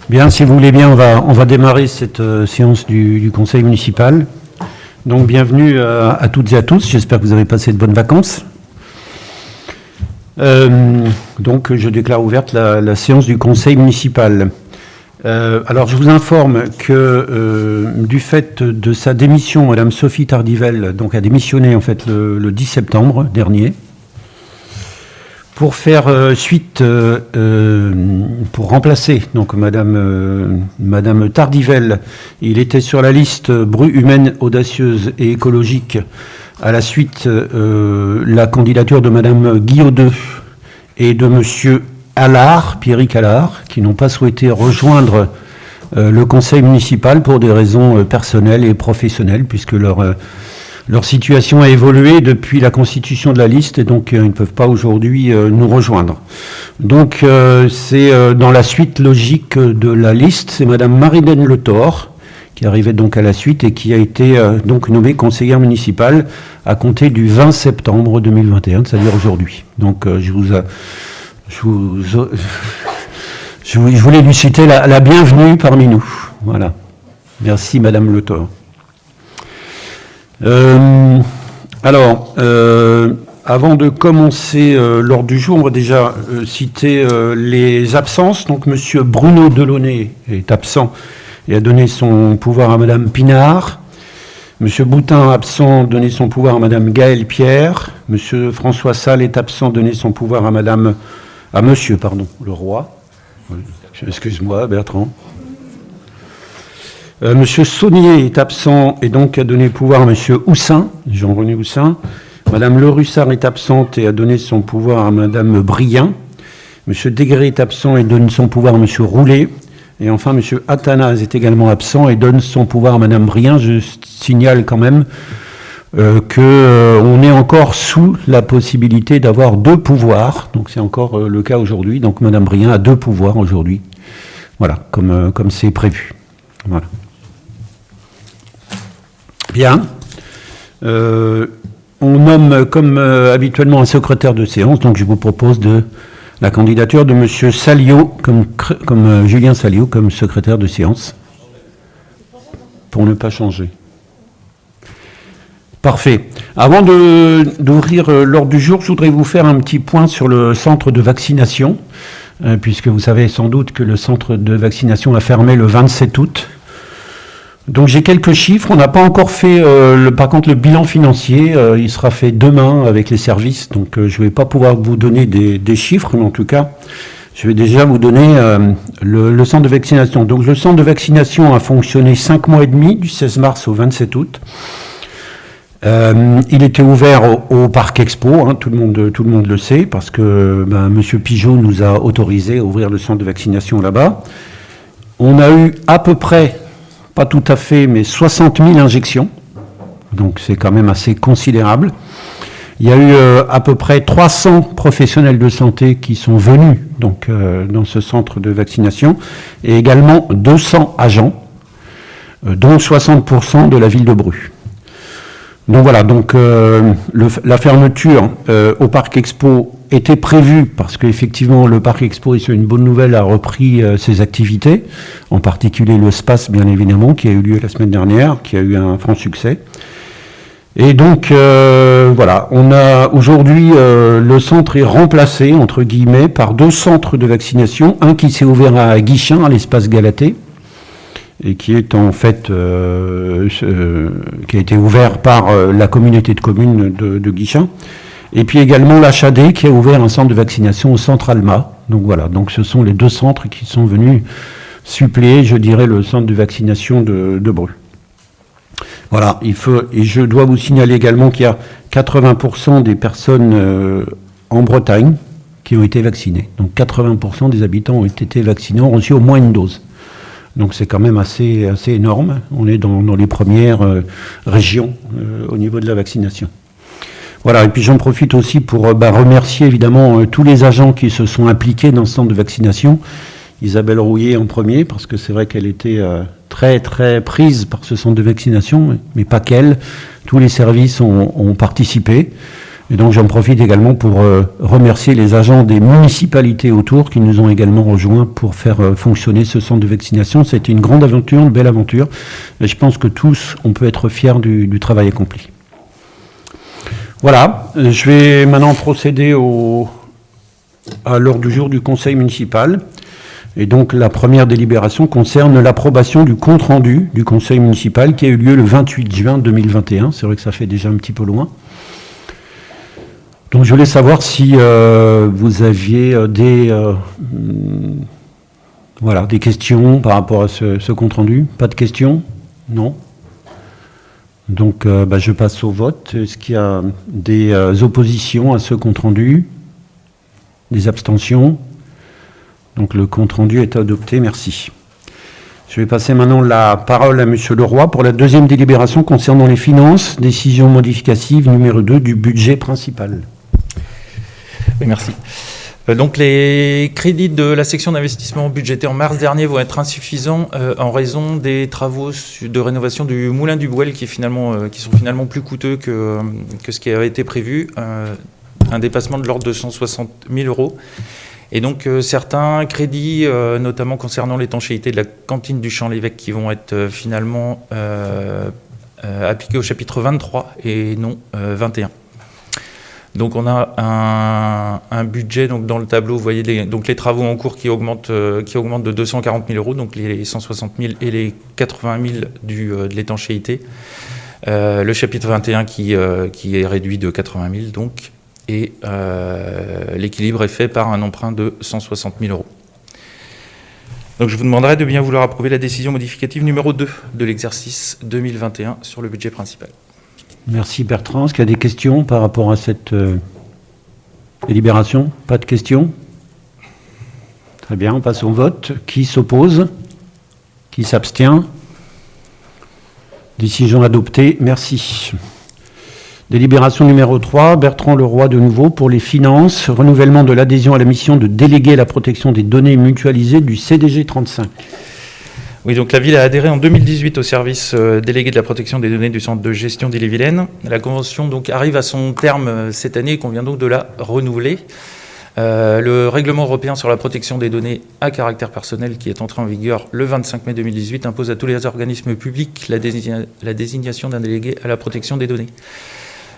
Bien, si vous voulez bien, on va démarrer cette séance du conseil municipal. Donc, bienvenue à toutes et à tous. J'espère que vous avez passé de bonnes vacances. Donc, je déclare ouverte la séance du conseil municipal. Alors, je vous informe que du fait de sa démission, Madame Sophie Tardivelle donc, a démissionné en fait le 10 septembre dernier. Pour faire suite, pour remplacer donc Madame Tardivelle, il était sur la liste Bru humaine, audacieuse et écologique. À la suite, la candidature de Madame Guillaudeux et de Monsieur Allard, Pierrick Allard, qui n'ont pas souhaité rejoindre le conseil municipal pour des raisons personnelles et professionnelles, puisque leur situation a évolué depuis la constitution de la liste et donc ils ne peuvent pas aujourd'hui nous rejoindre. Donc c'est dans la suite logique de la liste, c'est Madame Marilène Le Thor qui arrivait donc à la suite et qui a été donc nommée conseillère municipale à compter du 20 septembre 2021, c'est-à-dire aujourd'hui. Donc je voulais lui citer la bienvenue parmi nous. Voilà. Merci Madame Le Thor. Avant de commencer l'ordre du jour, on va déjà citer les absences. Donc, Monsieur Bruno Delaunay est absent et a donné son pouvoir à Madame Pinard. Monsieur Boutin, absent, donné son pouvoir à Madame Gaëlle Pierre. Monsieur François Salle est absent, donné son pouvoir à Monsieur Leroy. Excuse-moi, Bertrand. Monsieur Saunier est absent et donc a donné pouvoir à Monsieur Houssin, Jean-René Houssin. Madame Le Russard est absente et a donné son pouvoir à Madame Brien. Monsieur Degré est absent et donne son pouvoir à Monsieur Roulet. Et enfin, Monsieur Athanase est également absent et donne son pouvoir à Madame Brien. Je signale quand même qu'on est encore sous la possibilité d'avoir 2 pouvoirs. Donc c'est encore le cas aujourd'hui. Donc Madame Brien a 2 pouvoirs aujourd'hui. Voilà, comme c'est prévu. Voilà. Bien. On nomme comme habituellement un secrétaire de séance, donc je vous propose la candidature de M. Salio, comme Julien Salio, comme secrétaire de séance, pour ne pas changer. Parfait. Avant d'ouvrir l'ordre du jour, je voudrais vous faire un petit point sur le centre de vaccination, puisque vous savez sans doute que le centre de vaccination a fermé le 27 août. Donc j'ai quelques chiffres, on n'a pas encore fait par contre le bilan financier, il sera fait demain avec les services, donc je ne vais pas pouvoir vous donner des chiffres, mais en tout cas je vais déjà vous donner le centre de vaccination. Donc le centre de vaccination a fonctionné 5 mois et demi, du 16 mars au 27 août. Il était ouvert au Parc Expo, hein, tout le monde le sait, parce que Monsieur Pigeot nous a autorisé à ouvrir le centre de vaccination là-bas. On a eu à peu près, pas tout à fait, mais 60 000 injections, donc c'est quand même assez considérable. Il y a eu à peu près 300 professionnels de santé qui sont venus donc, dans ce centre de vaccination, et également 200 agents, dont 60% de la ville de Bru. Donc voilà, donc la fermeture au Parc Expo était prévue parce qu'effectivement le Parc Expo, et c'est une bonne nouvelle, a repris ses activités, en particulier le SPAS bien évidemment, qui a eu lieu la semaine dernière, qui a eu un franc succès. Et donc voilà, on a aujourd'hui le centre est remplacé entre guillemets par 2 centres de vaccination, un qui s'est ouvert à Guichin, à l'espace Galatée, et qui est en fait qui a été ouvert par la communauté de communes de Guichin, et puis également l'HAD qui a ouvert un centre de vaccination au centre Alma. Donc voilà, donc ce sont les 2 centres qui sont venus suppléer, je dirais, le centre de vaccination de Bru. Voilà, et je dois vous signaler également qu'il y a 80% des personnes en Bretagne qui ont été vaccinées. Donc 80% des habitants ont été vaccinés, ont reçu au moins une dose. Donc c'est quand même assez énorme. On est dans les premières régions au niveau de la vaccination. Voilà, et puis j'en profite aussi pour remercier évidemment tous les agents qui se sont impliqués dans ce centre de vaccination. Isabelle Rouillet en premier, parce que c'est vrai qu'elle était très très prise par ce centre de vaccination, mais pas qu'elle. Tous les services ont participé. Et donc j'en profite également pour remercier les agents des municipalités autour qui nous ont également rejoints pour faire fonctionner ce centre de vaccination. C'était une grande aventure, une belle aventure. Et je pense que tous, on peut être fiers du travail accompli. Voilà, je vais maintenant procéder à l'ordre du jour du conseil municipal. Et donc la première délibération concerne l'approbation du compte-rendu du conseil municipal qui a eu lieu le 28 juin 2021. C'est vrai que ça fait déjà un petit peu loin. Donc je voulais savoir si vous aviez des questions par rapport à ce compte-rendu. Pas de questions? Non? Donc je passe au vote. Est-ce qu'il y a des oppositions à ce compte-rendu? Des abstentions? Donc le compte-rendu est adopté, merci. Je vais passer maintenant la parole à Monsieur Leroy pour la deuxième délibération concernant les finances, décision modificative numéro 2 du budget principal. Oui, merci. Donc les crédits de la section d'investissement budgété en mars dernier vont être insuffisants en raison des travaux de rénovation du moulin du Bouel qui sont finalement plus coûteux que ce qui avait été prévu, un dépassement de l'ordre de 160 000 €. Et donc certains crédits, notamment concernant l'étanchéité de la cantine du Champ-l'Évêque, qui vont être finalement appliqués au chapitre 23 et non 21. Donc on a un budget, donc dans le tableau, vous voyez les travaux en cours qui augmentent de 240 000 €, donc les 160 000 et les 80 000 de l'étanchéité. Le chapitre 21 qui est réduit de 80 000 donc, et l'équilibre est fait par un emprunt de 160 000 €. Donc je vous demanderai de bien vouloir approuver la décision modificative numéro 2 de l'exercice 2021 sur le budget principal. Merci Bertrand. Est-ce qu'il y a des questions par rapport à cette délibération? Pas de questions? Très bien, on passe au vote. Qui s'oppose? Qui s'abstient? Décision adoptée, merci. Délibération numéro 3, Bertrand Leroy de nouveau pour les finances, renouvellement de l'adhésion à la mission de déléguer la protection des données mutualisées du CDG 35. Oui, donc la ville a adhéré en 2018 au service délégué de la protection des données du centre de gestion d'Ille-et-Vilaine. La convention donc arrive à son terme cette année et convient donc de la renouveler. Le règlement européen sur la protection des données à caractère personnel qui est entré en vigueur le 25 mai 2018 impose à tous les organismes publics la désignation d'un délégué à la protection des données.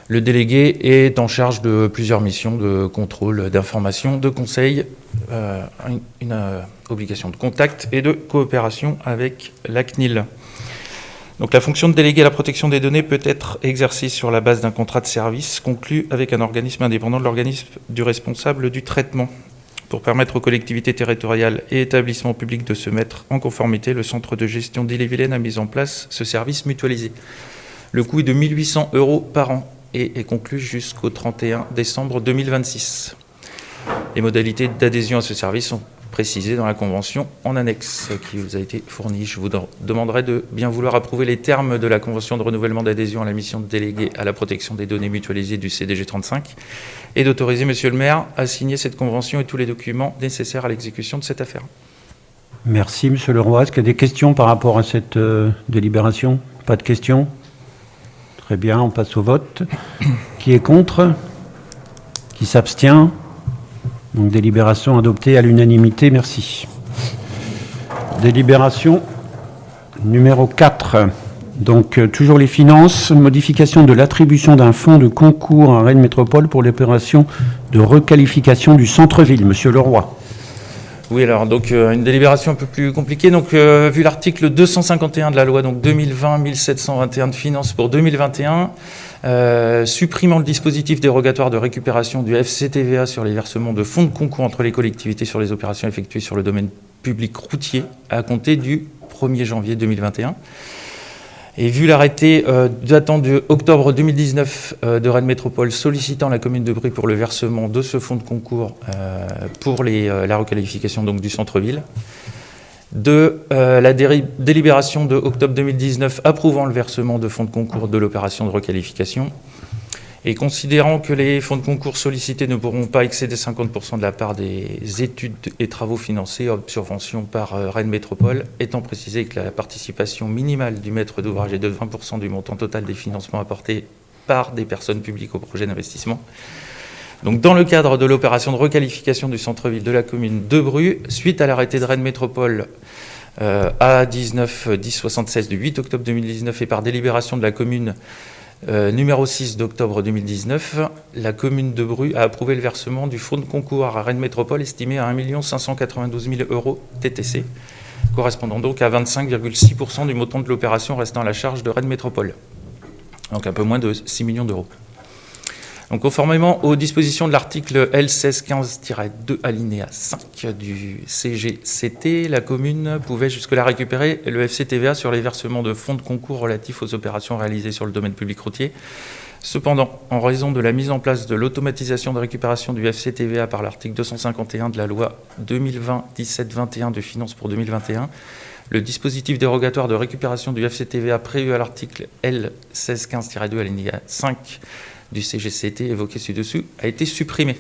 Le délégué est en charge de plusieurs missions de contrôle, d'information, de conseil, une obligation de contact et de coopération avec la CNIL. Donc la fonction de délégué à la protection des données peut être exercée sur la base d'un contrat de service conclu avec un organisme indépendant de l'organisme du responsable du traitement. Pour permettre aux collectivités territoriales et établissements publics de se mettre en conformité, le centre de gestion d'Ille-et-Vilaine a mis en place ce service mutualisé. Le coût est de 1 800 € par an et est conclu jusqu'au 31 décembre 2026. Les modalités d'adhésion à ce service sont précisées dans la convention en annexe qui vous a été fournie. Je vous demanderai de bien vouloir approuver les termes de la convention de renouvellement d'adhésion à la mission de délégué à la protection des données mutualisées du CDG 35 et d'autoriser Monsieur le maire à signer cette convention et tous les documents nécessaires à l'exécution de cette affaire. Merci Monsieur Leroy. Est-ce qu'il y a des questions par rapport à cette délibération? Pas de questions? Très bien, on passe au vote. Qui est contre? Qui s'abstient? Donc délibération adoptée à l'unanimité, merci. Délibération numéro 4. Donc toujours les finances, modification de l'attribution d'un fonds de concours à Rennes Métropole pour l'opération de requalification du centre-ville. Monsieur Leroy. Oui, alors donc une délibération un peu plus compliquée. Donc vu l'article 251 de la loi donc 2020-1721 de finances pour 2021, supprimant le dispositif dérogatoire de récupération du FCTVA sur les versements de fonds de concours entre les collectivités sur les opérations effectuées sur le domaine public routier à compter du 1er janvier 2021. Et vu l'arrêté datant de octobre 2019 de Rennes Métropole sollicitant la commune de Brie pour le versement de ce fonds de concours pour la requalification donc, du centre-ville, de la délibération de octobre 2019 approuvant le versement de fonds de concours de l'opération de requalification, et considérant que les fonds de concours sollicités ne pourront pas excéder 50% de la part des études et travaux financés hors subvention par Rennes Métropole, étant précisé que la participation minimale du maître d'ouvrage est de 20% du montant total des financements apportés par des personnes publiques au projet d'investissement. Donc, dans le cadre de l'opération de requalification du centre-ville de la commune de Bru, suite à l'arrêté de Rennes Métropole A19-1076 du 8 octobre 2019 et par délibération de la commune numéro 6 d'octobre 2019, la commune de Bru a approuvé le versement du fonds de concours à Rennes Métropole estimé à 1 592 000 € TTC, correspondant donc à 25,6% du montant de l'opération restant à la charge de Rennes Métropole, donc un peu moins de 6 millions d'euros. Donc, conformément aux dispositions de l'article L1615-2 alinéa 5 du CGCT, la commune pouvait jusque-là récupérer le FCTVA sur les versements de fonds de concours relatifs aux opérations réalisées sur le domaine public routier. Cependant, en raison de la mise en place de l'automatisation de récupération du FCTVA par l'article 251 de la loi 2020-17-21 de finances pour 2021, le dispositif dérogatoire de récupération du FCTVA prévu à l'article L1615-2 alinéa 5 du CGCT évoqué ci-dessous a été supprimé.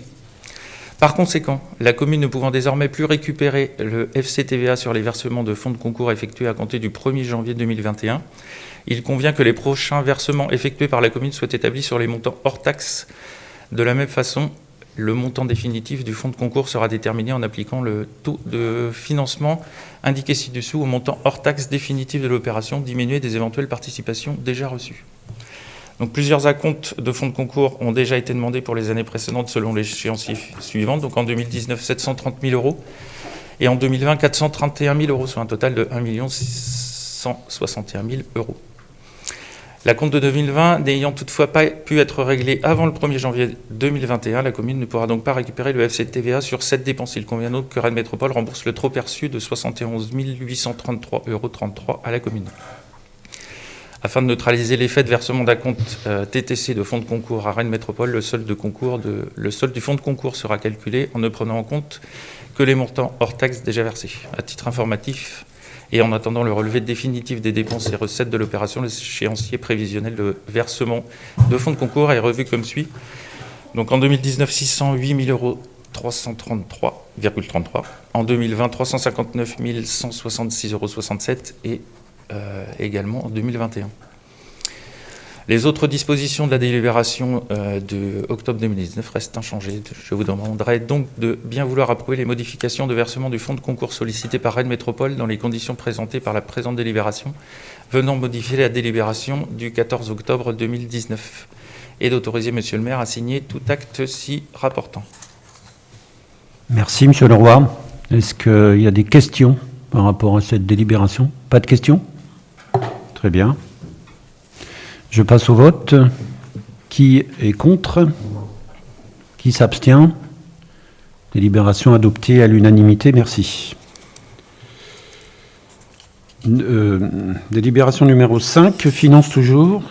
Par conséquent, la commune ne pouvant désormais plus récupérer le FCTVA sur les versements de fonds de concours effectués à compter du 1er janvier 2021, il convient que les prochains versements effectués par la commune soient établis sur les montants hors taxes. De la même façon, le montant définitif du fonds de concours sera déterminé en appliquant le taux de financement indiqué ci-dessous au montant hors taxes définitif de l'opération, diminué des éventuelles participations déjà reçues. Donc, plusieurs acomptes de fonds de concours ont déjà été demandés pour les années précédentes selon l'échéancier suivant. Donc, en 2019, 730 000 € et en 2020, 431 000 €, soit un total de 1 161 000 €. L'acompte de 2020 n'ayant toutefois pas pu être réglé avant le 1er janvier 2021, la commune ne pourra donc pas récupérer le FCTVA sur cette dépense. Il convient donc que Rennes Métropole rembourse le trop perçu de 71 833,33 € à la commune. Afin de neutraliser l'effet de versement d'acompte TTC de fonds de concours à Rennes Métropole, le solde du fonds de concours sera calculé en ne prenant en compte que les montants hors taxes déjà versés. À titre informatif, et en attendant le relevé définitif des dépenses et recettes de l'opération, l'échéancier prévisionnel de versement de fonds de concours est revu comme suit. Donc en 2019, 608 000 €, 333,33. En 2020, 359 166,67 € et également en 2021. Les autres dispositions de la délibération de octobre 2019 restent inchangées. Je vous demanderai donc de bien vouloir approuver les modifications de versement du fonds de concours sollicité par Rennes Métropole dans les conditions présentées par la présente délibération, venant modifier la délibération du 14 octobre 2019, et d'autoriser Monsieur le maire à signer tout acte s'y rapportant. Merci, Monsieur Leroy. Est-ce qu'il y a des questions par rapport à cette délibération? Pas de questions? Très bien. Je passe au vote. Qui est contre? Qui s'abstient? Délibération adoptée à l'unanimité. Merci. Délibération numéro 5, finance toujours.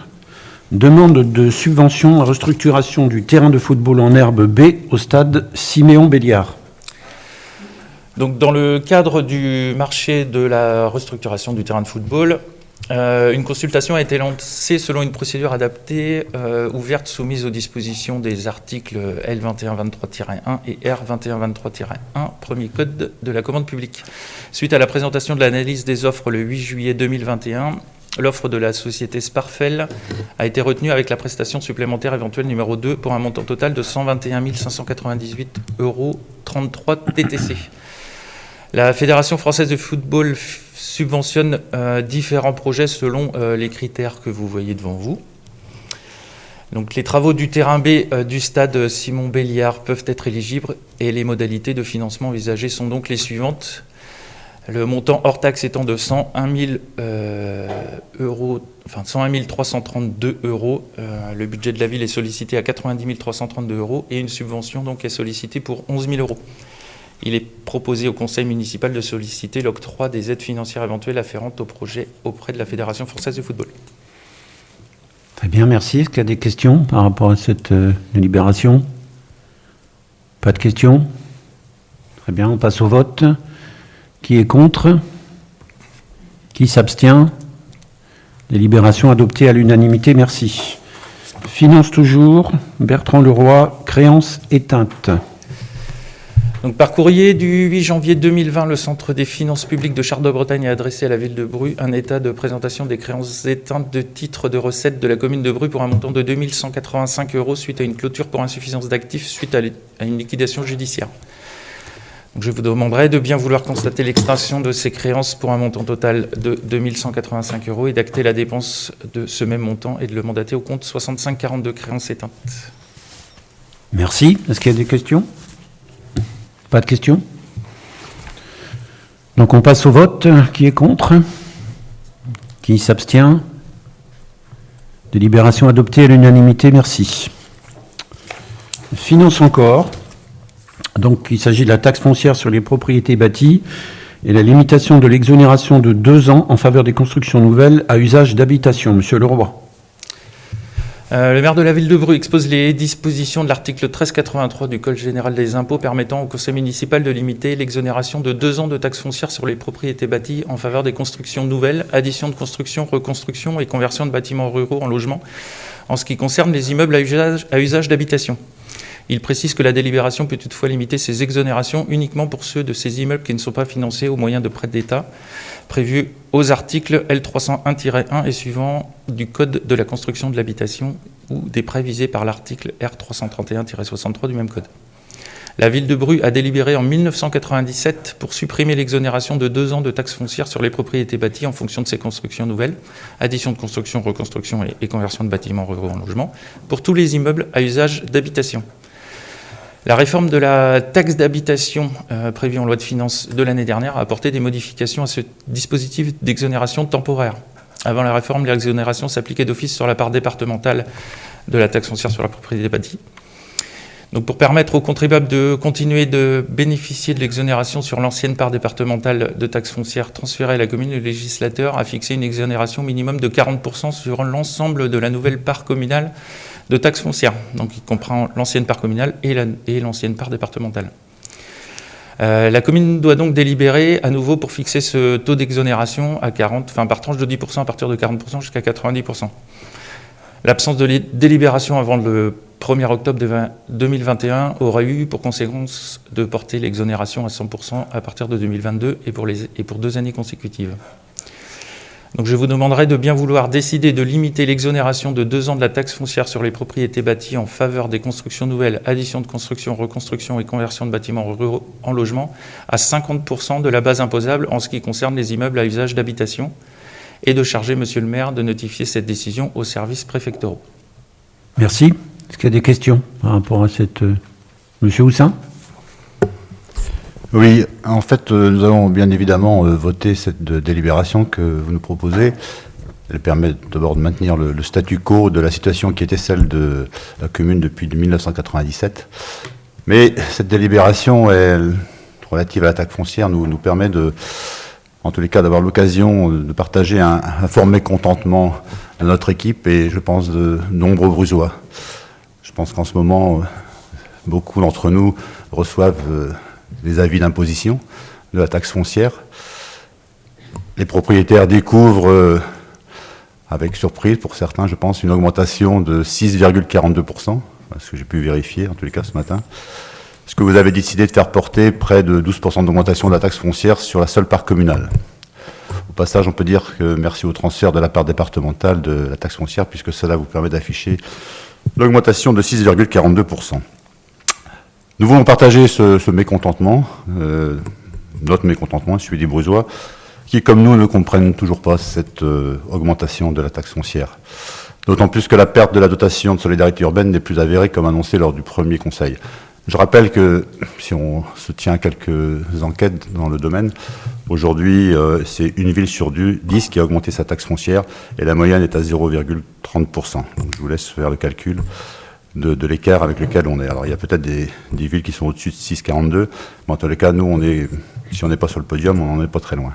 Demande de subvention à restructuration du terrain de football en herbe B au stade Siméon-Béliard. Donc, dans le cadre du marché de la restructuration du terrain de football, une consultation a été lancée selon une procédure adaptée, ouverte, soumise aux dispositions des articles L2123-1 et R2123-1, premier code de la commande publique. Suite à la présentation de l'analyse des offres le 8 juillet 2021, l'offre de la société Sparfel a été retenue avec la prestation supplémentaire éventuelle numéro 2 pour un montant total de 121 598,33 € TTC. La Fédération française de football subventionne différents projets selon les critères que vous voyez devant vous. Donc, les travaux du terrain B du stade Simon-Béliard peuvent être éligibles et les modalités de financement envisagées sont donc les suivantes. Le montant hors taxe étant de 101 332 €. Le budget de la ville est sollicité à 90 332 € et une subvention donc est sollicitée pour 11 000 €. Il est proposé au conseil municipal de solliciter l'octroi des aides financières éventuelles afférentes au projet auprès de la Fédération française de football. Très bien, merci. Est-ce qu'il y a des questions par rapport à cette délibération? Pas de questions? Très bien, on passe au vote. Qui est contre? Qui s'abstient? Délibération adoptée à l'unanimité, merci. Finance toujours, Bertrand Leroy, créance éteinte. Donc, par courrier du 8 janvier 2020, le Centre des finances publiques de Chartres-de-Bretagne a adressé à la ville de Bru un état de présentation des créances éteintes de titres de recettes de la commune de Bru pour un montant de 2 185 € suite à une clôture pour insuffisance d'actifs suite à une liquidation judiciaire. Donc, je vous demanderai de bien vouloir constater l'extinction de ces créances pour un montant total de 2 185 € et d'acter la dépense de ce même montant et de le mandater au compte 6542 créances éteintes. Merci. Est-ce qu'il y a des questions ? Pas de questions ? Donc on passe au vote. Qui est contre ? Qui s'abstient ? Délibération adoptée à l'unanimité, merci. Finance encore. Donc il s'agit de la taxe foncière sur les propriétés bâties et la limitation de l'exonération de 2 ans en faveur des constructions nouvelles à usage d'habitation. Monsieur Leroy. Le maire de la ville de Bru expose les dispositions de l'article 1383 du Code général des impôts permettant au conseil municipal de limiter l'exonération de 2 ans de taxes foncières sur les propriétés bâties en faveur des constructions nouvelles, addition de construction, reconstruction et conversion de bâtiments ruraux en logements, en ce qui concerne les immeubles à usage d'habitation. Il précise que la délibération peut toutefois limiter ces exonérations uniquement pour ceux de ces immeubles qui ne sont pas financés au moyen de prêts d'État, prévus aux articles L301-1 et suivants du Code de la construction de l'habitation ou des prêts visés par l'article R331-63 du même code. La ville de Bru a délibéré en 1997 pour supprimer l'exonération de 2 ans de taxes foncières sur les propriétés bâties en fonction de ces constructions nouvelles, addition de construction, reconstruction et conversion de bâtiments ruraux en logement, pour tous les immeubles à usage d'habitation. La réforme de la taxe d'habitation prévue en loi de finances de l'année dernière a apporté des modifications à ce dispositif d'exonération temporaire. Avant la réforme, l'exonération s'appliquait d'office sur la part départementale de la taxe foncière sur la propriété bâtie. Donc pour permettre aux contribuables de continuer de bénéficier de l'exonération sur l'ancienne part départementale de taxe foncière transférée à la commune, le législateur a fixé une exonération minimum de 40% sur l'ensemble de la nouvelle part communale de taxe foncière. Donc il comprend l'ancienne part communale et l'ancienne part départementale. La commune doit donc délibérer à nouveau pour fixer ce taux d'exonération à 40, par tranche de 10% à partir de 40% jusqu'à 90%. L'absence de délibération avant le 1er octobre 2021 aurait eu pour conséquence de porter l'exonération à 100% à partir de 2022 et pour 2 années consécutives. Donc je vous demanderai de bien vouloir décider de limiter l'exonération de 2 ans de la taxe foncière sur les propriétés bâties en faveur des constructions nouvelles, addition de construction, reconstruction et conversion de bâtiments ruraux en logement à 50% de la base imposable en ce qui concerne les immeubles à usage d'habitation et de charger Monsieur le maire de notifier cette décision aux services préfectoraux. Merci. Est-ce qu'il y a des questions par rapport à cette... Monsieur Houssin ? Oui, en fait, nous allons bien évidemment voter cette délibération que vous nous proposez. Elle permet d'abord de maintenir le statu quo de la situation qui était celle de la commune depuis 1997. Mais cette délibération relative à la taxe foncière nous permet en tous les cas d'avoir l'occasion de partager un fort mécontentement de notre équipe et je pense de nombreux Brusois. Je pense qu'en ce moment, beaucoup d'entre nous reçoivent des avis d'imposition de la taxe foncière. Les propriétaires découvrent, avec surprise pour certains, je pense, une augmentation de 6,42%, ce que j'ai pu vérifier, en tous les cas ce matin. Parce que vous avez décidé de faire porter près de 12% d'augmentation de la taxe foncière sur la seule part communale. Au passage, on peut dire que merci au transfert de la part départementale de la taxe foncière, puisque cela vous permet d'afficher l'augmentation de 6,42%. Nous voulons partager ce mécontentement, notre mécontentement, celui des Brusois, qui, comme nous, ne comprennent toujours pas cette augmentation de la taxe foncière. D'autant plus que la perte de la dotation de solidarité urbaine n'est plus avérée, comme annoncé lors du premier conseil. Je rappelle que, si on se tient à quelques enquêtes dans le domaine, aujourd'hui, c'est une ville sur 10 qui a augmenté sa taxe foncière, et la moyenne est à 0,30%. Donc, je vous laisse faire le calcul de l'écart avec lequel on est. Alors, il y a peut-être des villes qui sont au-dessus de 6,42, mais en tous les cas, nous, si on n'est pas sur le podium, on n'en est pas très loin.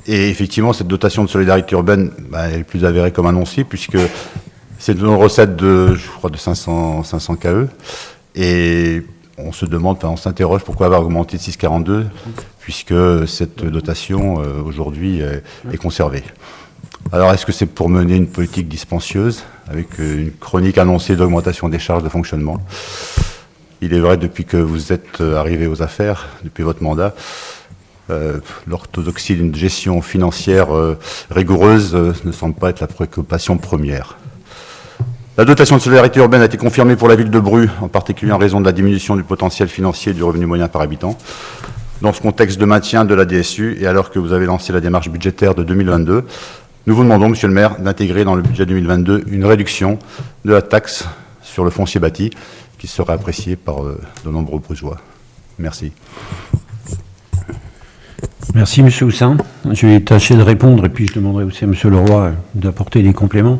Et effectivement, cette dotation de solidarité urbaine, elle est plus avérée comme annoncé, puisque c'est une recette de 500 KE, et on se demande, on s'interroge pourquoi avoir augmenté de 6,42, puisque cette dotation, aujourd'hui, est conservée. Alors, est-ce que c'est pour mener une politique dispendieuse, avec une chronique annoncée d'augmentation des charges de fonctionnement ? Il est vrai, depuis que vous êtes arrivé aux affaires, depuis votre mandat, l'orthodoxie d'une gestion financière rigoureuse ne semble pas être la préoccupation première. La dotation de solidarité urbaine a été confirmée pour la ville de Bru, en particulier en raison de la diminution du potentiel financier du revenu moyen par habitant. Dans ce contexte de maintien de la DSU, et alors que vous avez lancé la démarche budgétaire de 2022, nous vous demandons, Monsieur le maire, d'intégrer dans le budget 2022 une réduction de la taxe sur le foncier bâti, qui sera appréciée par de nombreux Brugeois. Merci. Merci, M. Houssin. Je vais tâcher de répondre et puis je demanderai aussi à M. Leroy d'apporter des compléments.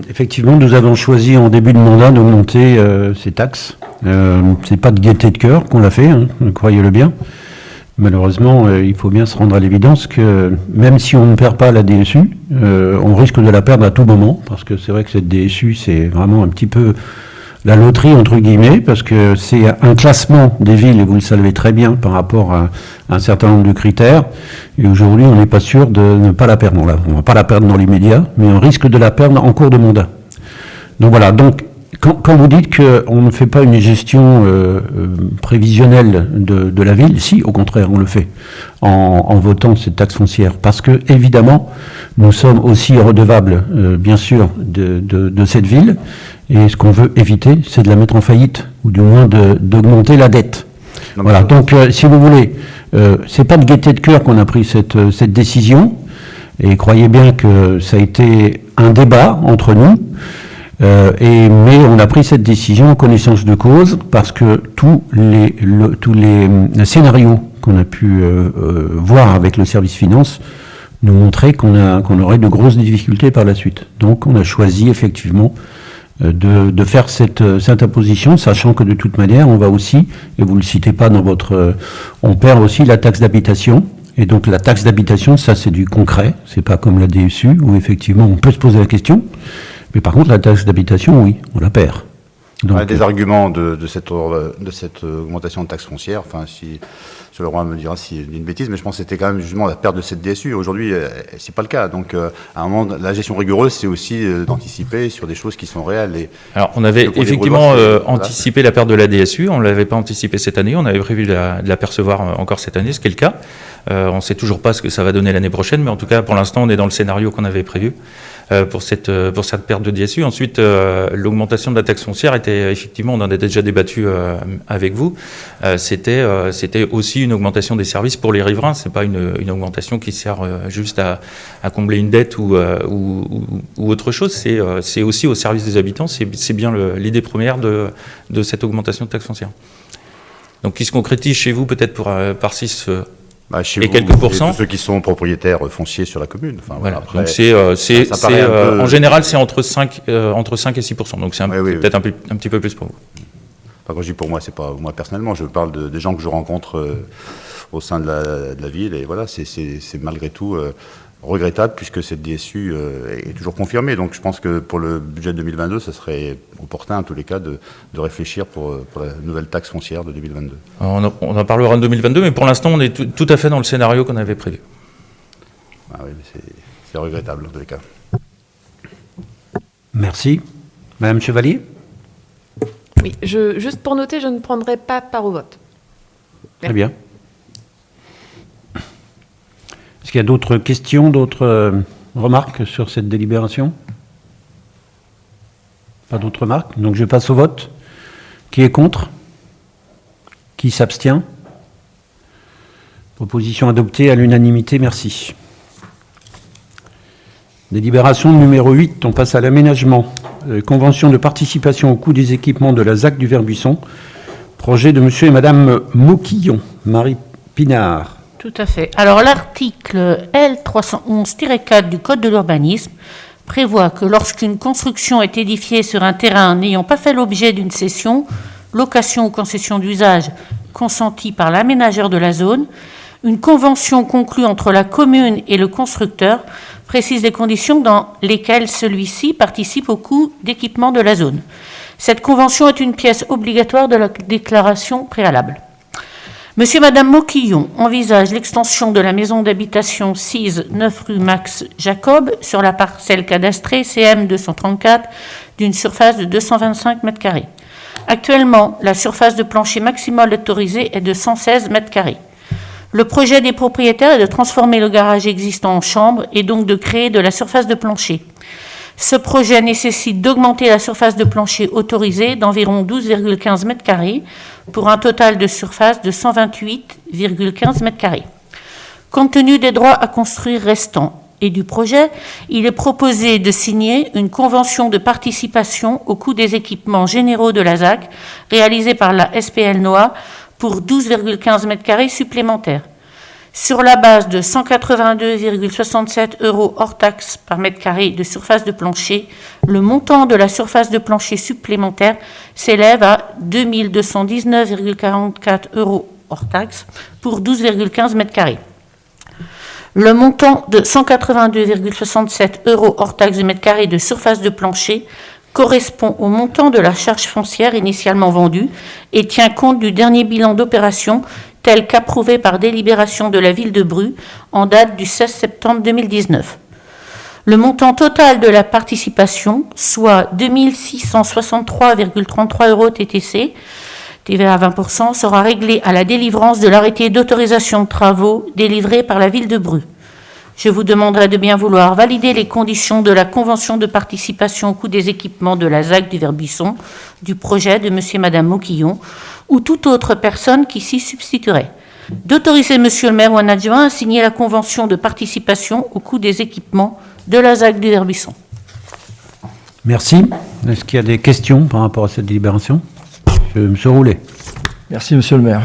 Effectivement, nous avons choisi en début de mandat d'augmenter ces taxes. C'est pas de gaieté de cœur qu'on l'a fait, hein, croyez-le bien. Malheureusement, il faut bien se rendre à l'évidence que même si on ne perd pas la DSU, on risque de la perdre à tout moment, parce que c'est vrai que cette DSU, c'est vraiment un petit peu la loterie, entre guillemets, parce que c'est un classement des villes, et vous le savez très bien, par rapport à un certain nombre de critères. Et aujourd'hui, on n'est pas sûr de ne pas la perdre. On ne va pas la perdre dans l'immédiat, mais on risque de la perdre en cours de mandat. Donc voilà, donc quand vous dites qu'on ne fait pas une gestion prévisionnelle de la ville, si, au contraire, on le fait, en votant cette taxe foncière. Parce que, évidemment, nous sommes aussi redevables, bien sûr, de cette ville. Et ce qu'on veut éviter, c'est de la mettre en faillite, ou du moins d'augmenter la dette. Non, voilà, donc si vous voulez, c'est pas de gaieté de cœur qu'on a pris cette décision, et croyez bien que ça a été un débat entre nous, mais on a pris cette décision en connaissance de cause, parce que tous les scénarios qu'on a pu voir avec le service finance nous montraient qu'on aurait de grosses difficultés par la suite. Donc on a choisi effectivement de faire cette imposition, sachant que de toute manière, on va aussi, et vous ne le citez pas dans votre... on perd aussi la taxe d'habitation, et donc la taxe d'habitation, ça c'est du concret, c'est pas comme la DSU, où effectivement on peut se poser la question, mais par contre la taxe d'habitation, oui, on la perd. Donc, on a des arguments de cette augmentation de taxe foncière, enfin si... M. Leroy me dira si j'ai une bêtise, mais je pense que c'était quand même justement la perte de cette DSU. Aujourd'hui, c'est pas le cas. Donc, à un moment, la gestion rigoureuse, c'est aussi d'anticiper sur des choses qui sont réelles. Et alors, on avait effectivement anticipé la perte de la DSU. On ne l'avait pas anticipé cette année. On avait prévu de la percevoir encore cette année, ce qui est le cas. On ne sait toujours pas ce que ça va donner l'année prochaine, mais en tout cas, pour l'instant, on est dans le scénario qu'on avait prévu pour cette perte de DSU. Ensuite, l'augmentation de la taxe foncière était effectivement, on en a déjà débattu avec vous. C'était aussi une augmentation des services pour les riverains. C'est pas une augmentation qui sert juste à combler une dette ou autre chose. C'est aussi au service des habitants. C'est bien l'idée première de cette augmentation de taxe foncière. Donc, qui se concrétise chez vous peut-être par 6 chez et vous, quelques pourcents. Ceux qui sont propriétaires fonciers sur la commune. Enfin, voilà. Après, donc en général, c'est entre 5 et 6%. Donc, c'est peut-être un petit peu plus pour vous. Enfin, quand je dis pour moi, c'est pas moi personnellement. Je parle des gens que je rencontre au sein de la ville. Et voilà, c'est malgré tout regrettable puisque cette DSU est toujours confirmée. Donc je pense que pour le budget de 2022, ça serait opportun en tous les cas de réfléchir pour la nouvelle taxe foncière de 2022. On en parlera en 2022, mais pour l'instant, on est tout à fait dans le scénario qu'on avait prévu. Ah oui, mais c'est regrettable en tous les cas. Merci. Madame Chevalier ? Oui, juste pour noter, je ne prendrai pas part au vote. Très bien. Est-ce qu'il y a d'autres questions, d'autres remarques sur cette délibération ? Pas d'autres remarques. Donc je passe au vote. Qui est contre ? Qui s'abstient ? Proposition adoptée à l'unanimité, merci. Délibération numéro 8, on passe à l'aménagement. Convention de participation au coût des équipements de la ZAC du Verbuisson. Projet de monsieur et madame Moquillon. Marie Pinard. Tout à fait. Alors l'article L311-4 du Code de l'urbanisme prévoit que lorsqu'une construction est édifiée sur un terrain n'ayant pas fait l'objet d'une cession, location ou concession d'usage consentie par l'aménageur de la zone, une convention conclue entre la commune et le constructeur précise les conditions dans lesquelles celui-ci participe au coût d'équipement de la zone. Cette convention est une pièce obligatoire de la déclaration préalable. Monsieur et Madame Moquillon envisagent l'extension de la maison d'habitation 6, 9 rue Max Jacob sur la parcelle cadastrée CM 234 d'une surface de 225 m². Actuellement, la surface de plancher maximale autorisée est de 116 mètres carrés. Le projet des propriétaires est de transformer le garage existant en chambre et donc de créer de la surface de plancher. Ce projet nécessite d'augmenter la surface de plancher autorisée d'environ 12,15 mètres carrés pour un total de surface de 128,15 mètres carrés. Compte tenu des droits à construire restants et du projet, il est proposé de signer une convention de participation au coût des équipements généraux de la ZAC réalisée par la SPL NOA pour 12,15 mètres carrés supplémentaires. Sur la base de 182,67 € hors taxe par mètre carré de surface de plancher, le montant de la surface de plancher supplémentaire s'élève à 2219,44 € hors taxe pour 12,15 mètres carrés. Le montant de 182,67 € hors taxe de mètre carré de surface de plancher correspond au montant de la charge foncière initialement vendue et tient compte du dernier bilan d'opération tel qu'approuvé par délibération de la ville de Bru en date du 16 septembre 2019. Le montant total de la participation, soit 2663,33 € TTC, TVA à 20%, sera réglé à la délivrance de l'arrêté d'autorisation de travaux délivré par la ville de Bru. Je vous demanderai de bien vouloir valider les conditions de la convention de participation au coût des équipements de la ZAC du Verdbuisson, du projet de monsieur et madame Moquillon, ou toute autre personne qui s'y substituerait. D'autoriser monsieur le maire ou un adjoint à signer la convention de participation au coût des équipements de la ZAC du Verdbuisson. Merci. Est-ce qu'il y a des questions par rapport à cette délibération? Monsieur Roulet. Merci, monsieur le maire.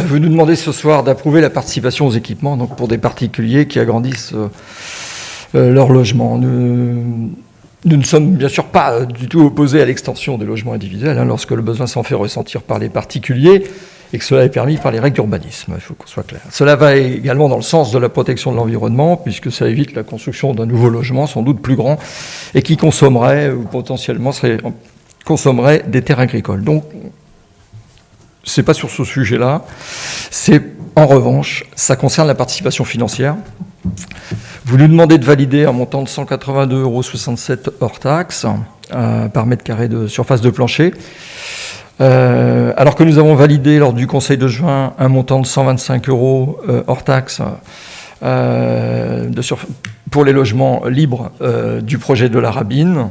Vous nous demandez ce soir d'approuver la participation aux équipements donc pour des particuliers qui agrandissent leur logement. Nous ne sommes bien sûr pas du tout opposés à l'extension des logements individuels lorsque le besoin s'en fait ressentir par les particuliers et que cela est permis par les règles d'urbanisme, il faut qu'on soit clair. Cela va également dans le sens de la protection de l'environnement puisque ça évite la construction d'un nouveau logement sans doute plus grand et qui consommerait ou potentiellement consommerait des terres agricoles. Donc, c'est pas sur ce sujet-là. C'est, en revanche, ça concerne la participation financière. Vous nous demandez de valider un montant de 182,67 € hors taxe par mètre carré de surface de plancher. Alors que nous avons validé lors du Conseil de juin un montant de 125 € hors taxe pour les logements libres du projet de la Rabine.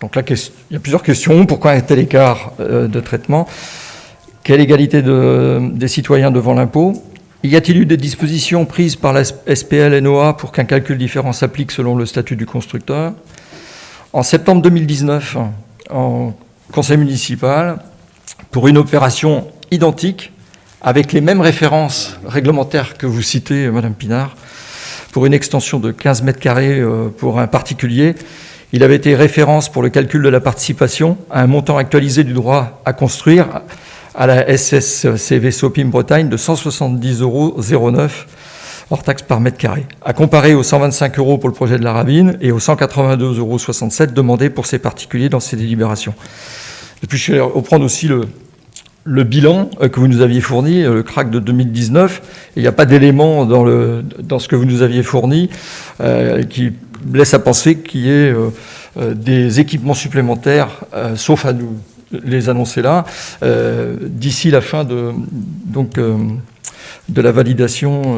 Donc là, il y a plusieurs questions. Pourquoi un tel écart de traitement ? Quelle égalité des citoyens devant l'impôt ? Y a-t-il eu des dispositions prises par la SPL NOA pour qu'un calcul différent s'applique selon le statut du constructeur ? En septembre 2019, en conseil municipal, pour une opération identique, avec les mêmes références réglementaires que vous citez, Madame Pinard, pour une extension de 15 mètres carrés pour un particulier, il avait été référence pour le calcul de la participation à un montant actualisé du droit à construire à la SSCV Sopim Bretagne de 170,09 € hors taxe par mètre carré, à comparer aux 125 € pour le projet de la Rabine et aux 182,67 € demandés pour ces particuliers dans ces délibérations. Et puis je vais reprendre aussi le bilan que vous nous aviez fourni, le CRAC de 2019. Il n'y a pas d'élément dans ce que vous nous aviez fourni qui laisse à penser qu'il y ait des équipements supplémentaires, sauf à nous les annoncer là, d'ici la fin de la validation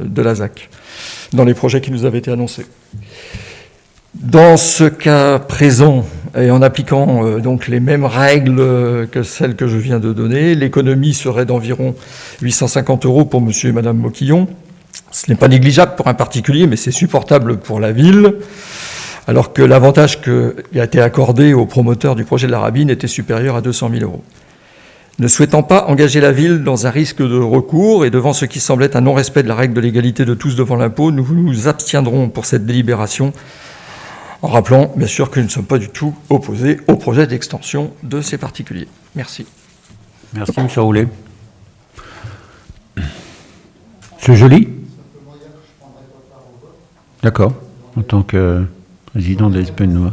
de la ZAC, dans les projets qui nous avaient été annoncés. Dans ce cas présent, et en appliquant donc les mêmes règles que celles que je viens de donner, l'économie serait d'environ 850 € pour monsieur et madame Moquillon. Ce n'est pas négligeable pour un particulier, mais c'est supportable pour la ville, alors que l'avantage qui a été accordé aux promoteurs du projet de la Rabine était supérieur à 200 000 €. Ne souhaitant pas engager la ville dans un risque de recours et devant ce qui semblait un non-respect de la règle de l'égalité de tous devant l'impôt, nous nous abstiendrons pour cette délibération, en rappelant bien sûr que nous ne sommes pas du tout opposés au projet d'extension de ces particuliers. Merci. Merci, M. Roulet. M. Joly ? D'accord, en tant que président de la SPL NOA.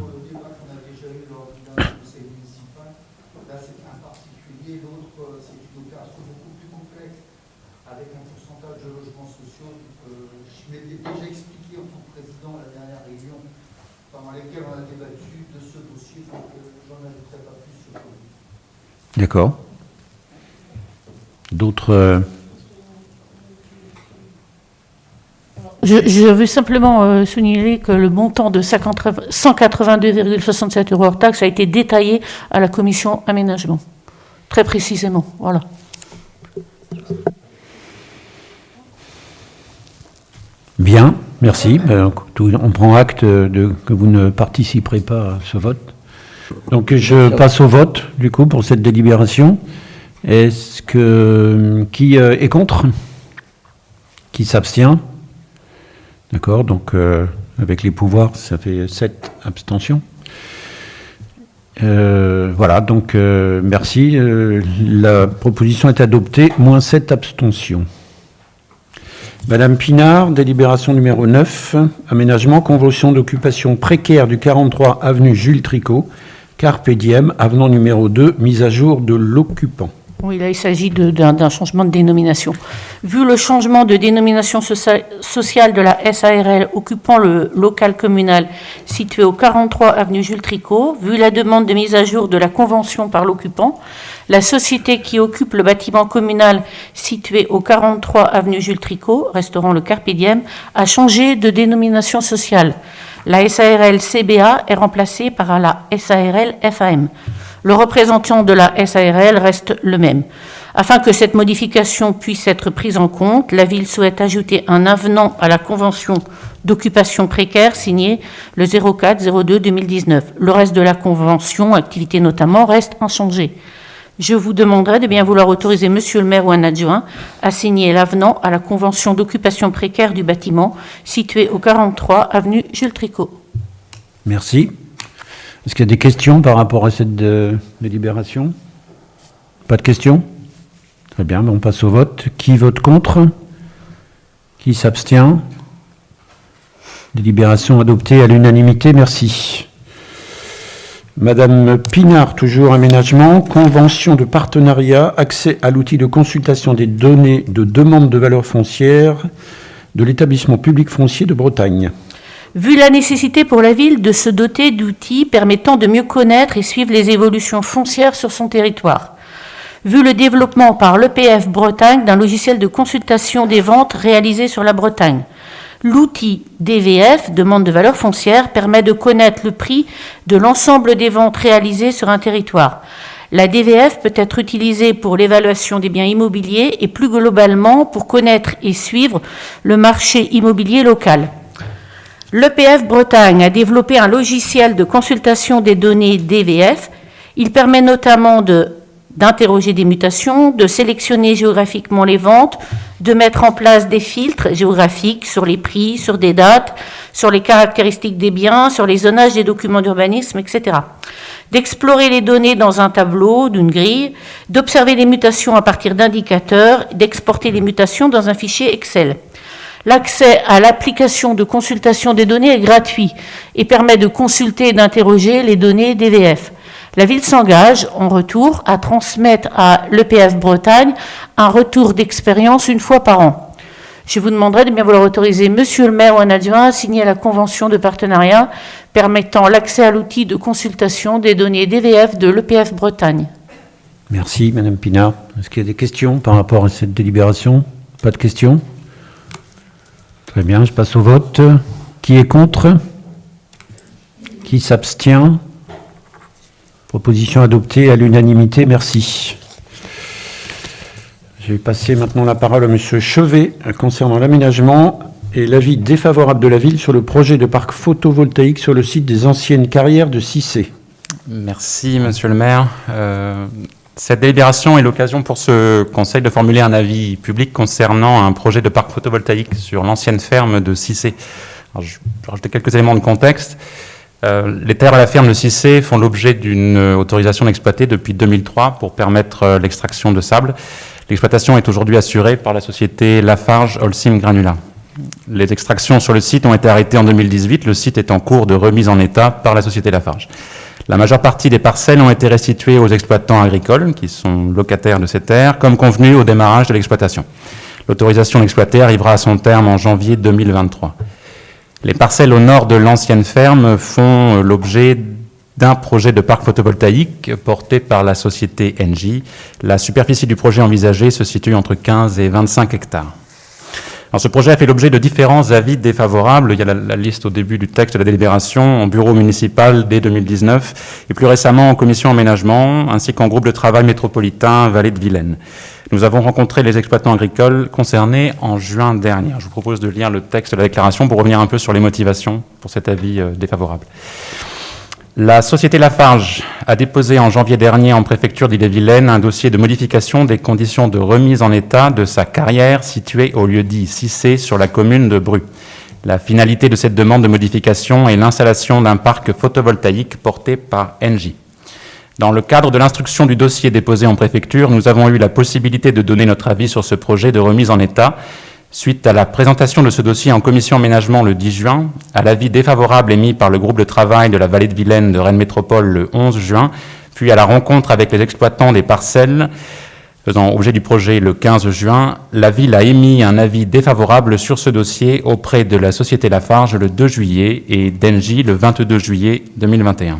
D'accord. D'autres... Je veux simplement souligner que le montant de 182,67 € hors taxe a été détaillé à la commission aménagement. Très précisément, voilà. Bien, merci. On prend acte que vous ne participerez pas à ce vote. Donc je passe au vote, du coup, pour cette délibération. Est-ce que... Qui est contre? Qui s'abstient? D'accord, donc avec les pouvoirs, ça fait 7 abstentions. Voilà, donc merci. La proposition est adoptée, moins 7 abstentions. Madame Pinard, délibération numéro 9, aménagement, convention d'occupation précaire du 43 avenue Jules Tricot, Carpe Diem, avenant numéro 2, mise à jour de l'occupant. Oui, là, il s'agit d'un changement de dénomination. Vu le changement de dénomination sociale de la SARL occupant le local communal situé au 43 avenue Jules Tricot, vu la demande de mise à jour de la convention par l'occupant, la société qui occupe le bâtiment communal situé au 43 avenue Jules Tricot, restaurant le Carpe Diem, a changé de dénomination sociale. La SARL CBA est remplacée par la SARL FAM. Le représentant de la SARL reste le même. Afin que cette modification puisse être prise en compte, la ville souhaite ajouter un avenant à la convention d'occupation précaire signée le 04-02-2019. Le reste de la convention, activité notamment, reste inchangé. Je vous demanderai de bien vouloir autoriser monsieur le maire ou un adjoint à signer l'avenant à la convention d'occupation précaire du bâtiment situé au 43 avenue Jules Tricot. Merci. Est-ce qu'il y a des questions par rapport à cette délibération? Pas de questions? Très bien, on passe au vote. Qui vote contre? Qui s'abstient? Délibération adoptée à l'unanimité, merci. Madame Pinard, toujours aménagement, convention de partenariat, accès à l'outil de consultation des données de demande de valeur foncière de l'établissement public foncier de Bretagne. Vu la nécessité pour la ville de se doter d'outils permettant de mieux connaître et suivre les évolutions foncières sur son territoire. Vu le développement par l'EPF Bretagne d'un logiciel de consultation des ventes réalisé sur la Bretagne. L'outil DVF, demande de valeur foncière, permet de connaître le prix de l'ensemble des ventes réalisées sur un territoire. La DVF peut être utilisée pour l'évaluation des biens immobiliers et plus globalement pour connaître et suivre le marché immobilier local. L'EPF Bretagne a développé un logiciel de consultation des données DVF. Il permet notamment d'interroger des mutations, de sélectionner géographiquement les ventes, de mettre en place des filtres géographiques sur les prix, sur des dates, sur les caractéristiques des biens, sur les zonages des documents d'urbanisme, etc. D'explorer les données dans un tableau, d'une grille, d'observer les mutations à partir d'indicateurs, d'exporter les mutations dans un fichier Excel. L'accès à l'application de consultation des données est gratuit et permet de consulter et d'interroger les données DVF. La ville s'engage, en retour, à transmettre à l'EPF Bretagne un retour d'expérience une fois par an. Je vous demanderai de bien vouloir autoriser monsieur le maire ou un adjoint à signer la convention de partenariat permettant l'accès à l'outil de consultation des données DVF de l'EPF Bretagne. Merci, Madame Pinard. Est-ce qu'il y a des questions par rapport à cette délibération? Pas de questions? Très bien, je passe au vote. Qui est contre? Qui s'abstient? Proposition adoptée à l'unanimité, merci. Je vais passer maintenant la parole à monsieur Chevet concernant l'aménagement et l'avis défavorable de la ville sur le projet de parc photovoltaïque sur le site des anciennes carrières de Cissé. Merci, monsieur le maire. Cette délibération est l'occasion pour ce conseil de formuler un avis public concernant un projet de parc photovoltaïque sur l'ancienne ferme de Cissé. Alors, je vais rajouter quelques éléments de contexte. Les terres à la ferme de Cissé font l'objet d'une autorisation d'exploiter depuis 2003 pour permettre l'extraction de sable. L'exploitation est aujourd'hui assurée par la société Lafarge Holcim Granulat. Les extractions sur le site ont été arrêtées en 2018. Le site est en cours de remise en état par la société Lafarge. La majeure partie des parcelles ont été restituées aux exploitants agricoles, qui sont locataires de ces terres, comme convenu au démarrage de l'exploitation. L'autorisation d'exploiter arrivera à son terme en janvier 2023. Les parcelles au nord de l'ancienne ferme font l'objet d'un projet de parc photovoltaïque porté par la société Engie. La superficie du projet envisagé se situe entre 15 et 25 hectares. Alors, ce projet a fait l'objet de différents avis défavorables. Il y a la liste au début du texte de la délibération, en bureau municipal dès 2019, et plus récemment en commission aménagement, ainsi qu'en groupe de travail métropolitain Vallée de Vilaine. Nous avons rencontré les exploitants agricoles concernés en juin dernier. Je vous propose de lire le texte de la déclaration pour revenir un peu sur les motivations pour cet avis défavorable. La société Lafarge a déposé en janvier dernier en préfecture d'Ille-et-Vilaine un dossier de modification des conditions de remise en état de sa carrière située au lieu-dit Cissé sur la commune de Bru. La finalité de cette demande de modification est l'installation d'un parc photovoltaïque porté par Engie. Dans le cadre de l'instruction du dossier déposé en préfecture, nous avons eu la possibilité de donner notre avis sur ce projet de remise en état. Suite à la présentation de ce dossier en commission aménagement le 10 juin, à l'avis défavorable émis par le groupe de travail de la Vallée de Vilaine de Rennes Métropole le 11 juin, puis à la rencontre avec les exploitants des parcelles faisant objet du projet le 15 juin, la ville a émis un avis défavorable sur ce dossier auprès de la société Lafarge le 2 juillet et d'Engie le 22 juillet 2021.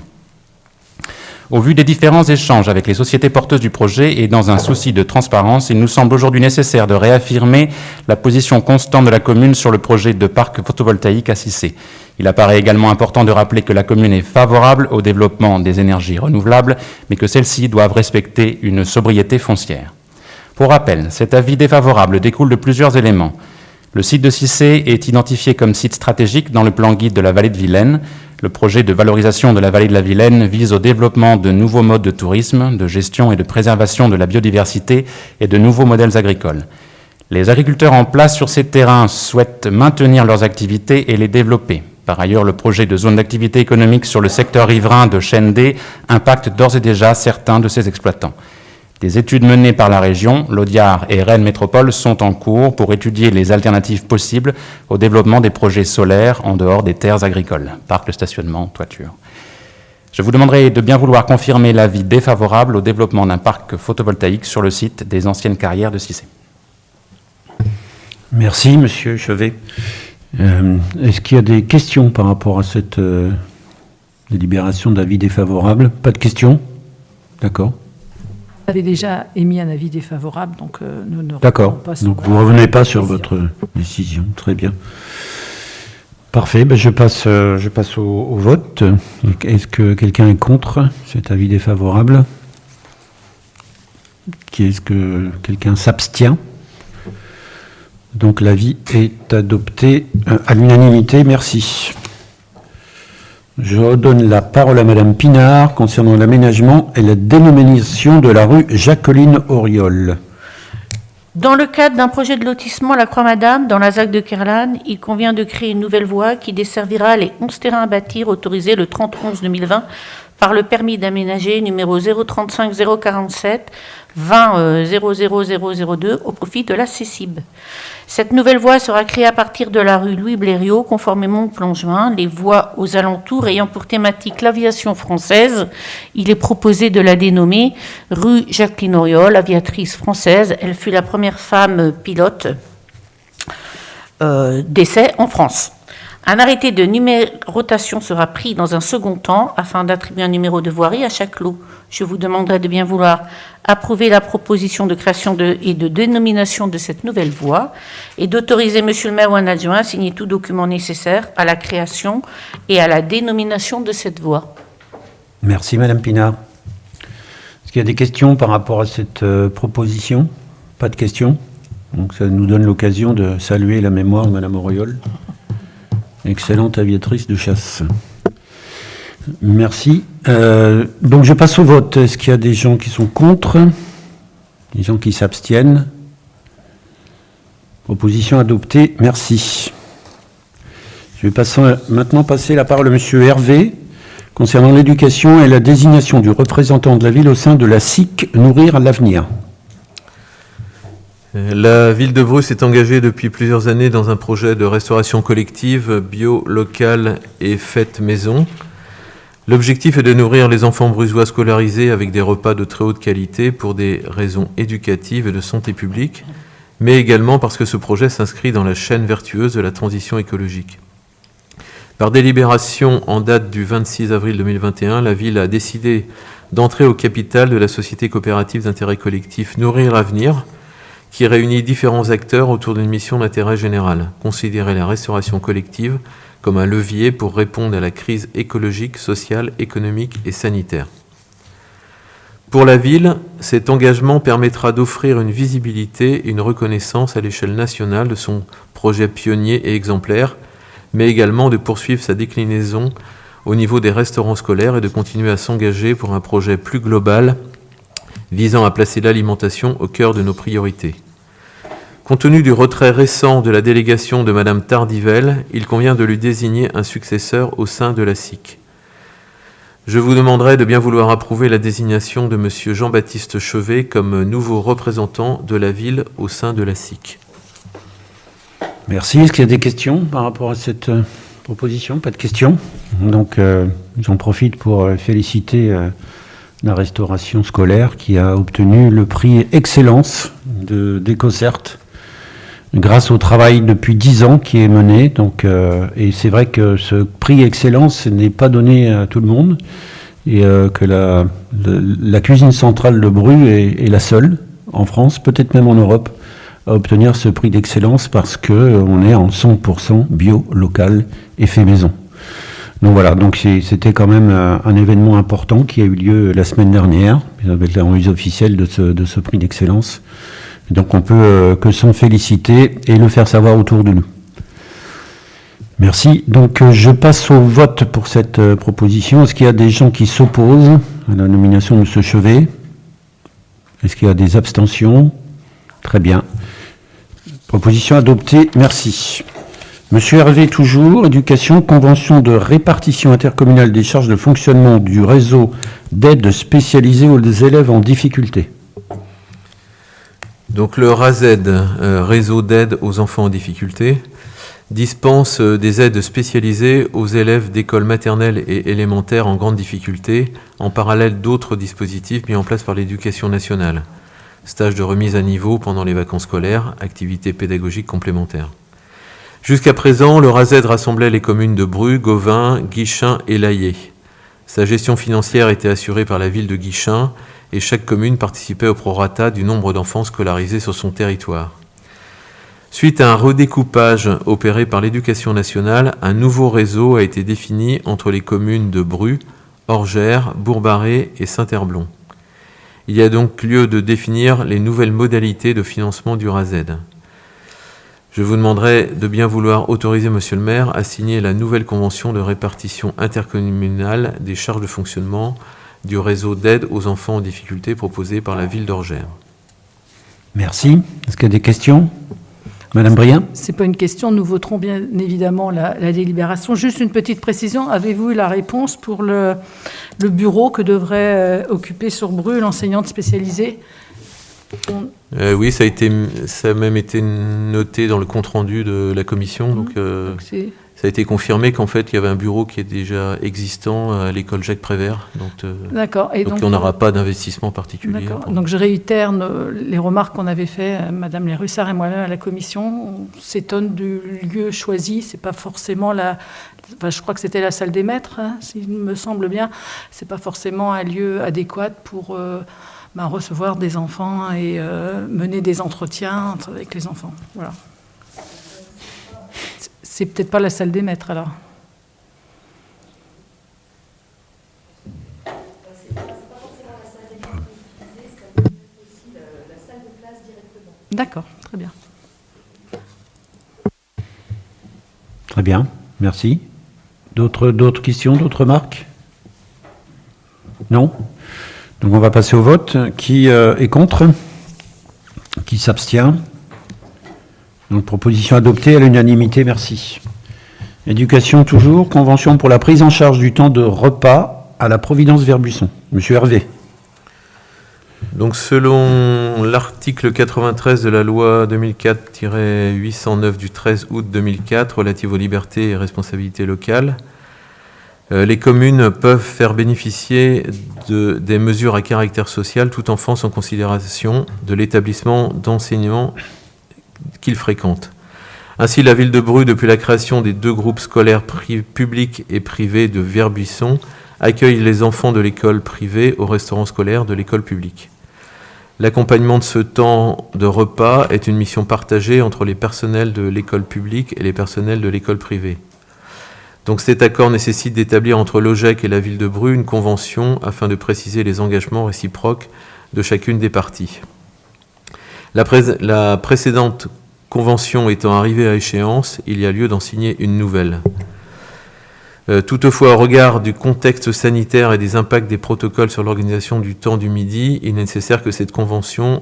Au vu des différents échanges avec les sociétés porteuses du projet et dans un souci de transparence, il nous semble aujourd'hui nécessaire de réaffirmer la position constante de la commune sur le projet de parc photovoltaïque à Cissé. Il apparaît également important de rappeler que la commune est favorable au développement des énergies renouvelables, mais que celles-ci doivent respecter une sobriété foncière. Pour rappel, cet avis défavorable découle de plusieurs éléments. Le site de Cissé est identifié comme site stratégique dans le plan guide de la Vallée de Vilaine. Le projet de valorisation de la vallée de la Vilaine vise au développement de nouveaux modes de tourisme, de gestion et de préservation de la biodiversité et de nouveaux modèles agricoles. Les agriculteurs en place sur ces terrains souhaitent maintenir leurs activités et les développer. Par ailleurs, le projet de zone d'activité économique sur le secteur riverain de Chêne-D impacte d'ores et déjà certains de ces exploitants. Des études menées par la région, l'Audiard et Rennes Métropole sont en cours pour étudier les alternatives possibles au développement des projets solaires en dehors des terres agricoles, parcs de stationnement, toiture. Je vous demanderai de bien vouloir confirmer l'avis défavorable au développement d'un parc photovoltaïque sur le site des anciennes carrières de Cissé. Merci, Monsieur Chevet. Est-ce qu'il y a des questions par rapport à cette délibération d'avis défavorable? Pas de questions? D'accord. Vous avez déjà émis un avis défavorable, donc nous ne D'accord. revenons pas sur Donc vous ne revenez pas sur votre décision. Très bien. Parfait. Ben je passe au vote. Est-ce que quelqu'un est contre cet avis défavorable? Est-ce que quelqu'un s'abstient? Donc l'avis est adopté à l'unanimité. Merci. Je redonne la parole à Madame Pinard concernant l'aménagement et la dénomination de la rue Jacqueline-Auriol. Dans le cadre d'un projet de lotissement à la Croix-Madame, dans la ZAC de Kerlan, il convient de créer une nouvelle voie qui desservira les 11 terrains à bâtir autorisés le 30 11-2020 par le permis d'aménager numéro 035 047 20 00002 au profit de la CECIB. Cette nouvelle voie sera créée à partir de la rue Louis Blériot, conformément au plan joint. Les voies aux alentours ayant pour thématique l'aviation française, il est proposé de la dénommer rue Jacqueline Auriol, aviatrice française. Elle fut la première femme pilote d'essai en France. Un arrêté de numérotation sera pris dans un second temps afin d'attribuer un numéro de voirie à chaque lot. Je vous demanderai de bien vouloir approuver la proposition de création et de dénomination de cette nouvelle voie et d'autoriser Monsieur le maire ou un adjoint à signer tout document nécessaire à la création et à la dénomination de cette voie. Merci Madame Pinard. Est-ce qu'il y a des questions par rapport à cette proposition? Pas de questions? Donc ça nous donne l'occasion de saluer la mémoire de Madame Auriol. Excellente aviatrice de chasse. Merci. Donc je passe au vote. Est-ce qu'il y a des gens qui sont contre? Des gens qui s'abstiennent? Proposition adoptée. Merci. Je vais maintenant passer la parole à Monsieur Hervé concernant l'éducation et la désignation du représentant de la ville au sein de la SIC Nourrir l'avenir. La ville de Bru s'est engagée depuis plusieurs années dans un projet de restauration collective, bio, locale et fête maison. L'objectif est de nourrir les enfants brusois scolarisés avec des repas de très haute qualité pour des raisons éducatives et de santé publique, mais également parce que ce projet s'inscrit dans la chaîne vertueuse de la transition écologique. Par délibération en date du 26 avril 2021, la ville a décidé d'entrer au capital de la société coopérative d'intérêt collectif Nourrir Avenir, qui réunit différents acteurs autour d'une mission d'intérêt général, considérer la restauration collective comme un levier pour répondre à la crise écologique, sociale, économique et sanitaire. Pour la ville, cet engagement permettra d'offrir une visibilité et une reconnaissance à l'échelle nationale de son projet pionnier et exemplaire, mais également de poursuivre sa déclinaison au niveau des restaurants scolaires et de continuer à s'engager pour un projet plus global visant à placer l'alimentation au cœur de nos priorités. Compte tenu du retrait récent de la délégation de Madame Tardivelle, il convient de lui désigner un successeur au sein de la SIC. Je vous demanderai de bien vouloir approuver la désignation de Monsieur Jean-Baptiste Chevet comme nouveau représentant de la ville au sein de la SIC. Merci. Est-ce qu'il y a des questions par rapport à cette proposition? Pas de questions. Donc, j'en profite pour féliciter la restauration scolaire qui a obtenu le prix Excellence d'EcoCert grâce au travail depuis 10 ans qui est mené. Donc, et c'est vrai que ce prix Excellence n'est pas donné à tout le monde et que la cuisine centrale de Bru est la seule en France, peut-être même en Europe, à obtenir ce prix d'excellence parce qu'on est en 100% bio, local et fait maison. Donc voilà, donc c'était quand même un événement important qui a eu lieu la semaine dernière, avec la remise officielle de ce prix d'excellence. Donc on peut que s'en féliciter et le faire savoir autour de nous. Merci. Donc je passe au vote pour cette proposition. Est-ce qu'il y a des gens qui s'opposent à la nomination de M. Chevet? Est-ce qu'il y a des abstentions? Très bien. Proposition adoptée. Merci. Monsieur Hervé, toujours, éducation, convention de répartition intercommunale des charges de fonctionnement du réseau d'aide spécialisée aux élèves en difficulté. Donc le RASED, réseau d'aide aux enfants en difficulté, dispense des aides spécialisées aux élèves d'écoles maternelles et élémentaires en grande difficulté, en parallèle d'autres dispositifs mis en place par l'Éducation nationale. Stage de remise à niveau pendant les vacances scolaires, activités pédagogiques complémentaires. Jusqu'à présent, le RASED rassemblait les communes de Bru, Gauvin, Guichen et Laillé. Sa gestion financière était assurée par la ville de Guichen et chaque commune participait au prorata du nombre d'enfants scolarisés sur son territoire. Suite à un redécoupage opéré par l'Éducation nationale, un nouveau réseau a été défini entre les communes de Bru, Orgères, Bourg-Barré et Saint-Herblon. Il y a donc lieu de définir les nouvelles modalités de financement du RASED. Je vous demanderai de bien vouloir autoriser Monsieur le maire à signer la nouvelle convention de répartition intercommunale des charges de fonctionnement du réseau d'aide aux enfants en difficulté proposé par la ville d'Orgères. Merci. Est-ce qu'il y a des questions? Madame Brien? Ce n'est pas une question, nous voterons bien évidemment la délibération. Juste une petite précision, avez-vous eu la réponse pour le bureau que devrait occuper sur Bru l'enseignante spécialisée? Oui, ça a même été noté dans le compte-rendu de la commission. Donc ça a été confirmé qu'en fait, il y avait un bureau qui est déjà existant à l'école Jacques Prévert. D'accord. Et donc on n'aura pas d'investissement particulier. D'accord. Donc je réitère les remarques qu'on avait faites, Madame Lérussard et moi-même à la commission. On s'étonne du lieu choisi. C'est pas forcément je crois que c'était la salle des maîtres, s'il me semble bien. C'est pas forcément un lieu adéquat pour recevoir des enfants et mener des entretiens avec les enfants. Voilà. C'est peut-être pas la salle des maîtres, alors. D'accord, très bien. Très bien, merci. D'autres questions, d'autres remarques? Non? Donc on va passer au vote. Qui est contre? Qui s'abstient? Donc proposition adoptée à l'unanimité, merci. Éducation toujours, convention pour la prise en charge du temps de repas à la Providence Verbusson. Monsieur Hervé. Donc selon l'article 93 de la loi 2004-809 du 13 août 2004 relative aux libertés et responsabilités locales, les communes peuvent faire bénéficier des mesures à caractère social tout enfant sans considération de l'établissement d'enseignement qu'ils fréquentent. Ainsi, la ville de Bru, depuis la création des 2 groupes scolaires publics et privés de Verbuisson, accueille les enfants de l'école privée au restaurant scolaire de l'école publique. L'accompagnement de ce temps de repas est une mission partagée entre les personnels de l'école publique et les personnels de l'école privée. Donc cet accord nécessite d'établir entre l'OGEC et la ville de Bru une convention afin de préciser les engagements réciproques de chacune des parties. La précédente convention étant arrivée à échéance, il y a lieu d'en signer une nouvelle. Toutefois, au regard du contexte sanitaire et des impacts des protocoles sur l'organisation du temps du midi, il est nécessaire que cette convention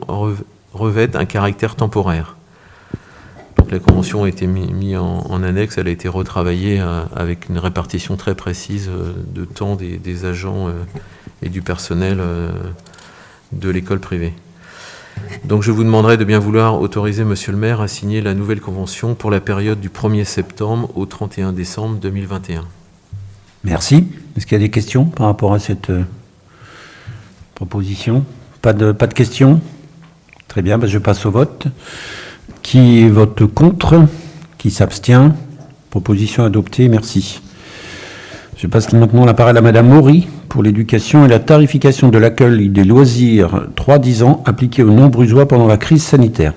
revête un caractère temporaire. Donc la convention a été mise en annexe, elle a été retravaillée avec une répartition très précise de temps des agents et du personnel de l'école privée. Donc je vous demanderai de bien vouloir autoriser Monsieur le maire à signer la nouvelle convention pour la période du 1er septembre au 31 décembre 2021. Merci. Est-ce qu'il y a des questions par rapport à cette proposition ? Pas de questions ? Très bien, je passe au vote. Qui vote contre ? Qui s'abstient ? Proposition adoptée, merci. Je passe maintenant la parole à Madame Maury pour l'éducation et la tarification de l'accueil des loisirs 3-10 ans appliqués aux non-brusois pendant la crise sanitaire.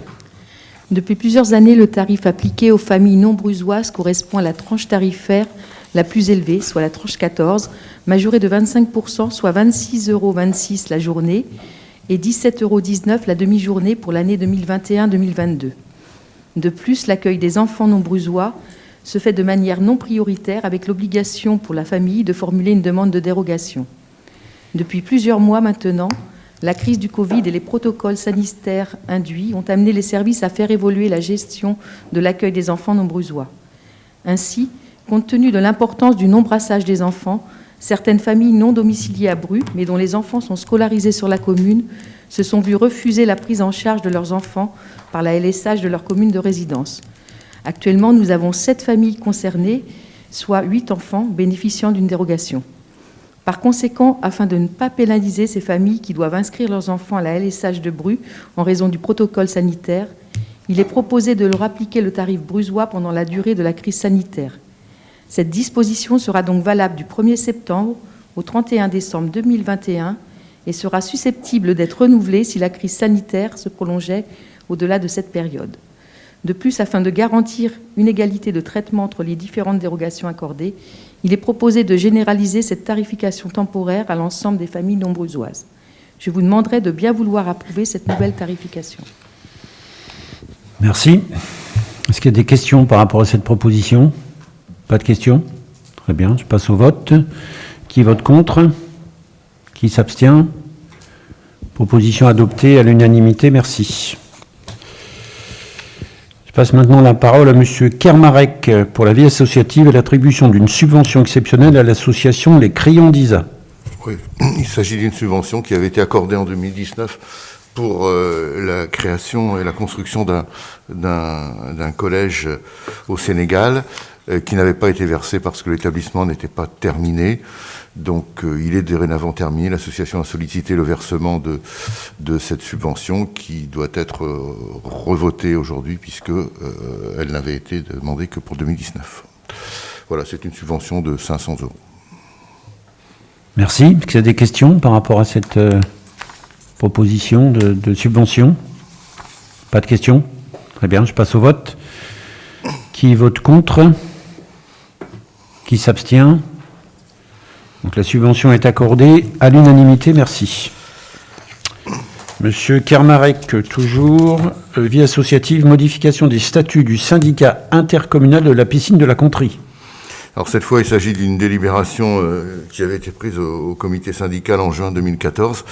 Depuis plusieurs années, le tarif appliqué aux familles non-brusoises correspond à la tranche tarifaire la plus élevée, soit la tranche 14, majorée de 25%, soit 26,26 € la journée et 17,19 € la demi-journée pour l'année 2021-2022. De plus, l'accueil des enfants non-brusois se fait de manière non prioritaire avec l'obligation pour la famille de formuler une demande de dérogation. Depuis plusieurs mois maintenant, la crise du Covid et les protocoles sanitaires induits ont amené les services à faire évoluer la gestion de l'accueil des enfants non-brusois. Ainsi, compte tenu de l'importance du non-brassage des enfants, certaines familles non domiciliées à Bru, mais dont les enfants sont scolarisés sur la commune, se sont vues refuser la prise en charge de leurs enfants par la LSH de leur commune de résidence. Actuellement, nous avons 7 familles concernées, soit 8 enfants bénéficiant d'une dérogation. Par conséquent, afin de ne pas pénaliser ces familles qui doivent inscrire leurs enfants à la LSH de Bru en raison du protocole sanitaire, il est proposé de leur appliquer le tarif brusois pendant la durée de la crise sanitaire. Cette disposition sera donc valable du 1er septembre au 31 décembre 2021 et sera susceptible d'être renouvelée si la crise sanitaire se prolongeait au-delà de cette période. De plus, afin de garantir une égalité de traitement entre les différentes dérogations accordées, il est proposé de généraliser cette tarification temporaire à l'ensemble des familles non-brusoises. Je vous demanderai de bien vouloir approuver cette nouvelle tarification. Merci. Est-ce qu'il y a des questions par rapport à cette proposition ? Pas de questions ? Très bien, je passe au vote. Qui vote contre ? Qui s'abstient ? Proposition adoptée à l'unanimité, merci. Je passe maintenant la parole à Monsieur Kermarek pour la vie associative et l'attribution d'une subvention exceptionnelle à l'association Les Crayons d'Isa. Oui, il s'agit d'une subvention qui avait été accordée en 2019 pour la création et la construction d'un collège au Sénégal qui n'avait pas été versé parce que l'établissement n'était pas terminé. Donc il est dorénavant terminé. L'association a sollicité le versement de cette subvention qui doit être revotée aujourd'hui puisque elle n'avait été demandée que pour 2019. Voilà, c'est une subvention de 500 €. Merci. Est-ce qu'il y a des questions par rapport à cette proposition de subvention ? Pas de questions ? Très bien, je passe au vote. Qui vote contre ? Qui s'abstient ? Donc la subvention est accordée à l'unanimité, merci. Monsieur Kermarek, toujours, vie associative, modification des statuts du syndicat intercommunal de la piscine de la Contrie. Alors cette fois, il s'agit d'une délibération qui avait été prise au comité syndical en juin 2014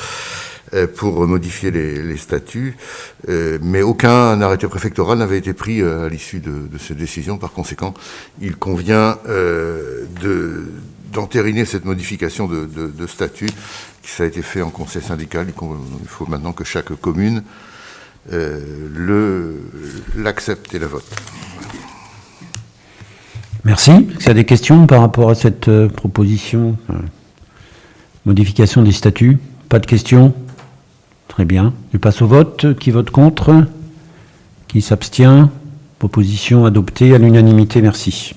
pour modifier les statuts, mais aucun arrêté préfectoral n'avait été pris à l'issue de cette décision. Par conséquent, il convient d'entériner cette modification de statut, qui ça a été fait en conseil syndical. Il faut maintenant que chaque commune l'accepte et la vote. Merci. Est-ce qu'il y a des questions par rapport à cette proposition modification des statuts ? Pas de questions ? Très bien. Je passe au vote. Qui vote contre ? Qui s'abstient ? Proposition adoptée à l'unanimité, merci.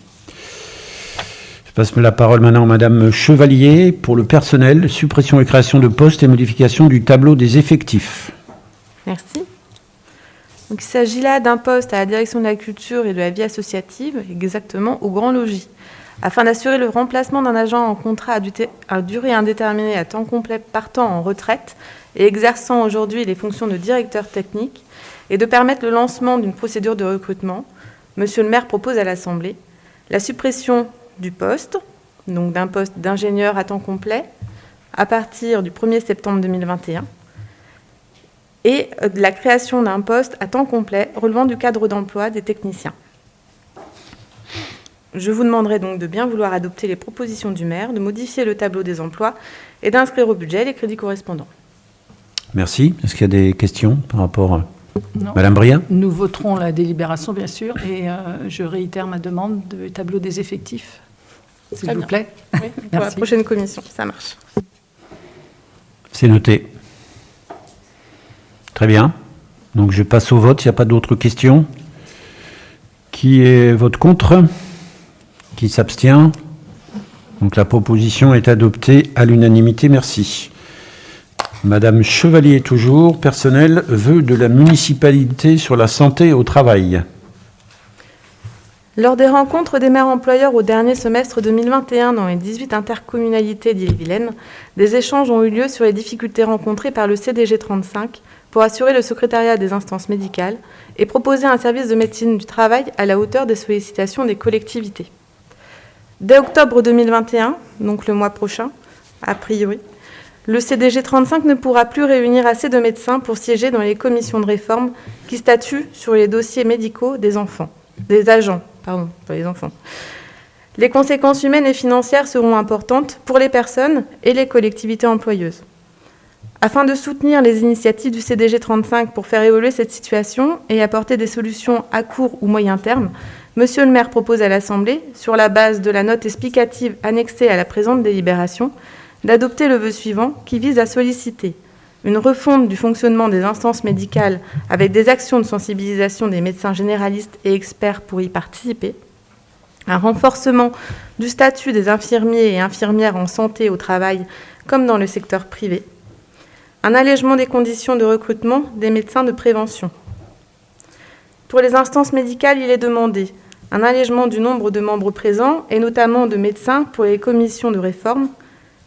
Je passe la parole maintenant à Madame Chevalier pour le personnel, suppression et création de postes et modification du tableau des effectifs. Merci. Donc, il s'agit là d'un poste à la direction de la culture et de la vie associative, exactement au Grand Logis, afin d'assurer le remplacement d'un agent en contrat à durée indéterminée à temps complet partant en retraite et exerçant aujourd'hui les fonctions de directeur technique, et de permettre le lancement d'une procédure de recrutement. Monsieur le maire propose à l'Assemblée la suppression du poste, donc d'un poste d'ingénieur à temps complet, à partir du 1er septembre 2021, et de la création d'un poste à temps complet relevant du cadre d'emploi des techniciens. Je vous demanderai donc de bien vouloir adopter les propositions du maire, de modifier le tableau des emplois et d'inscrire au budget les crédits correspondants. Merci. Est-ce qu'il y a des questions par rapport à Non. Madame Brien? Nous voterons la délibération, bien sûr, et je réitère ma demande de tableau des effectifs, s'il Très vous bien. plaît. Oui, pour la Merci. prochaine commission, ça marche. C'est noté. Très bien. Donc je passe au vote. Il n'y a pas d'autres questions. Qui vote contre? Qui s'abstient? Donc la proposition est adoptée à l'unanimité. Merci. Madame Chevalier, toujours, personnel, vœux de la municipalité sur la santé au travail. Lors des rencontres des maires employeurs au dernier semestre 2021 dans les 18 intercommunalités d'Ille-et-Vilaine, des échanges ont eu lieu sur les difficultés rencontrées par le CDG 35 pour assurer le secrétariat des instances médicales et proposer un service de médecine du travail à la hauteur des sollicitations des collectivités. Dès octobre 2021, donc le mois prochain, a priori, le CDG 35 ne pourra plus réunir assez de médecins pour siéger dans les commissions de réforme qui statuent sur les dossiers médicaux des agents, pas les enfants. Les conséquences humaines et financières seront importantes pour les personnes et les collectivités employeuses. Afin de soutenir les initiatives du CDG 35 pour faire évoluer cette situation et apporter des solutions à court ou moyen terme, Monsieur le maire propose à l'Assemblée, sur la base de la note explicative annexée à la présente délibération, d'adopter le vœu suivant qui vise à solliciter une refonte du fonctionnement des instances médicales avec des actions de sensibilisation des médecins généralistes et experts pour y participer, un renforcement du statut des infirmiers et infirmières en santé au travail comme dans le secteur privé, un allègement des conditions de recrutement des médecins de prévention. Pour les instances médicales, il est demandé un allègement du nombre de membres présents et notamment de médecins pour les commissions de réforme,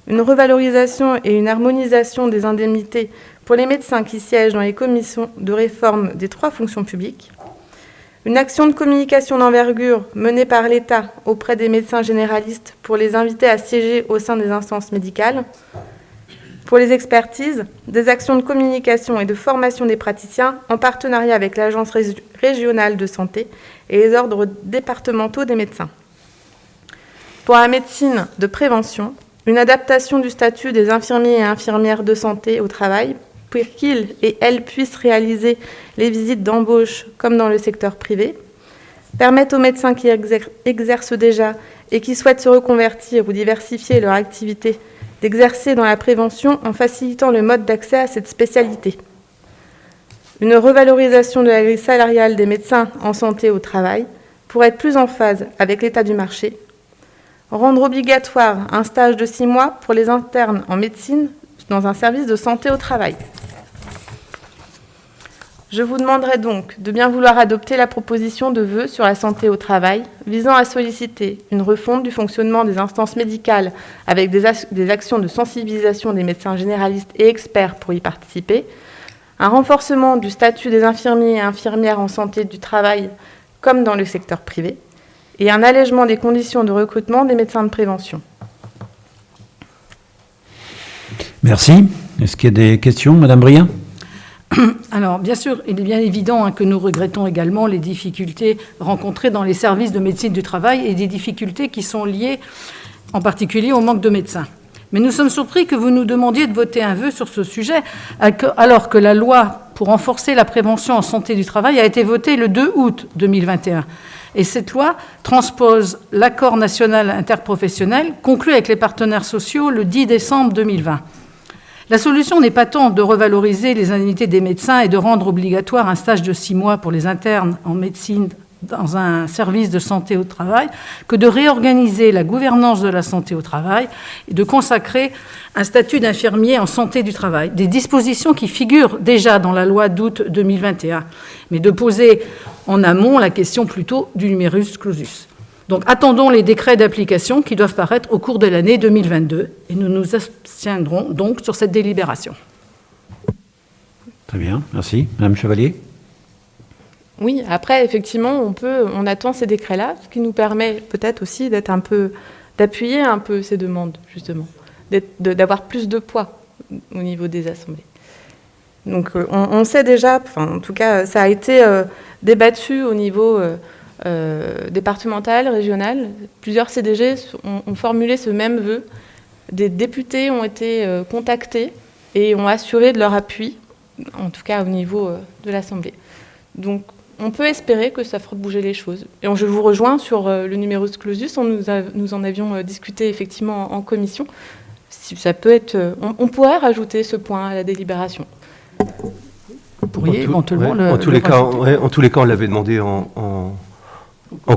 une revalorisation et une harmonisation des indemnités pour les médecins qui siègent dans les commissions de réforme des 3 fonctions publiques, une action de communication d'envergure menée par l'État auprès des médecins généralistes pour les inviter à siéger au sein des instances médicales, pour les expertises, des actions de communication et de formation des praticiens en partenariat avec l'Agence régionale de santé et les ordres départementaux des médecins. Pour la médecine de prévention, une adaptation du statut des infirmiers et infirmières de santé au travail pour qu'ils et elles puissent réaliser les visites d'embauche comme dans le secteur privé, permettre aux médecins qui exercent déjà et qui souhaitent se reconvertir ou diversifier leur activité d'exercer dans la prévention en facilitant le mode d'accès à cette spécialité. Une revalorisation de la grille salariale des médecins en santé au travail pour être plus en phase avec l'état du marché, rendre obligatoire un stage de 6 mois pour les internes en médecine dans un service de santé au travail. Je vous demanderai donc de bien vouloir adopter la proposition de vœu sur la santé au travail visant à solliciter une refonte du fonctionnement des instances médicales avec des actions de sensibilisation des médecins généralistes et experts pour y participer, un renforcement du statut des infirmiers et infirmières en santé du travail comme dans le secteur privé, et un allègement des conditions de recrutement des médecins de prévention. Merci. Est-ce qu'il y a des questions, Madame Brien? Alors, bien sûr, il est bien évident que nous regrettons également les difficultés rencontrées dans les services de médecine du travail et des difficultés qui sont liées en particulier au manque de médecins. Mais nous sommes surpris que vous nous demandiez de voter un vœu sur ce sujet, alors que la loi pour renforcer la prévention en santé du travail a été votée le 2 août 2021. Et cette loi transpose l'accord national interprofessionnel conclu avec les partenaires sociaux le 10 décembre 2020. La solution n'est pas tant de revaloriser les indemnités des médecins et de rendre obligatoire un stage de 6 mois pour les internes en médecine dans un service de santé au travail que de réorganiser la gouvernance de la santé au travail et de consacrer un statut d'infirmier en santé du travail. Des dispositions qui figurent déjà dans la loi d'août 2021, mais de poser en amont la question plutôt du numerus clausus. Donc attendons les décrets d'application qui doivent paraître au cours de l'année 2022 et nous nous abstiendrons donc sur cette délibération. Très bien, merci. Madame Chevalier? Oui, après, effectivement, on attend ces décrets-là, ce qui nous permet peut-être aussi d'appuyer un peu ces demandes, justement, d'avoir plus de poids au niveau des assemblées. Donc, on sait déjà, en tout cas, ça a été débattu au niveau départemental, régional. Plusieurs CDG ont formulé ce même vœu. Des députés ont été contactés et ont assuré de leur appui, en tout cas au niveau de l'Assemblée. Donc, on peut espérer que ça fera bouger les choses. Et je vous rejoins sur le numerus clausus. Nous en avions discuté effectivement en commission. Si ça peut être, on pourrait rajouter ce point à la délibération. Vous pourriez éventuellement en tous les cas, on l'avait demandé en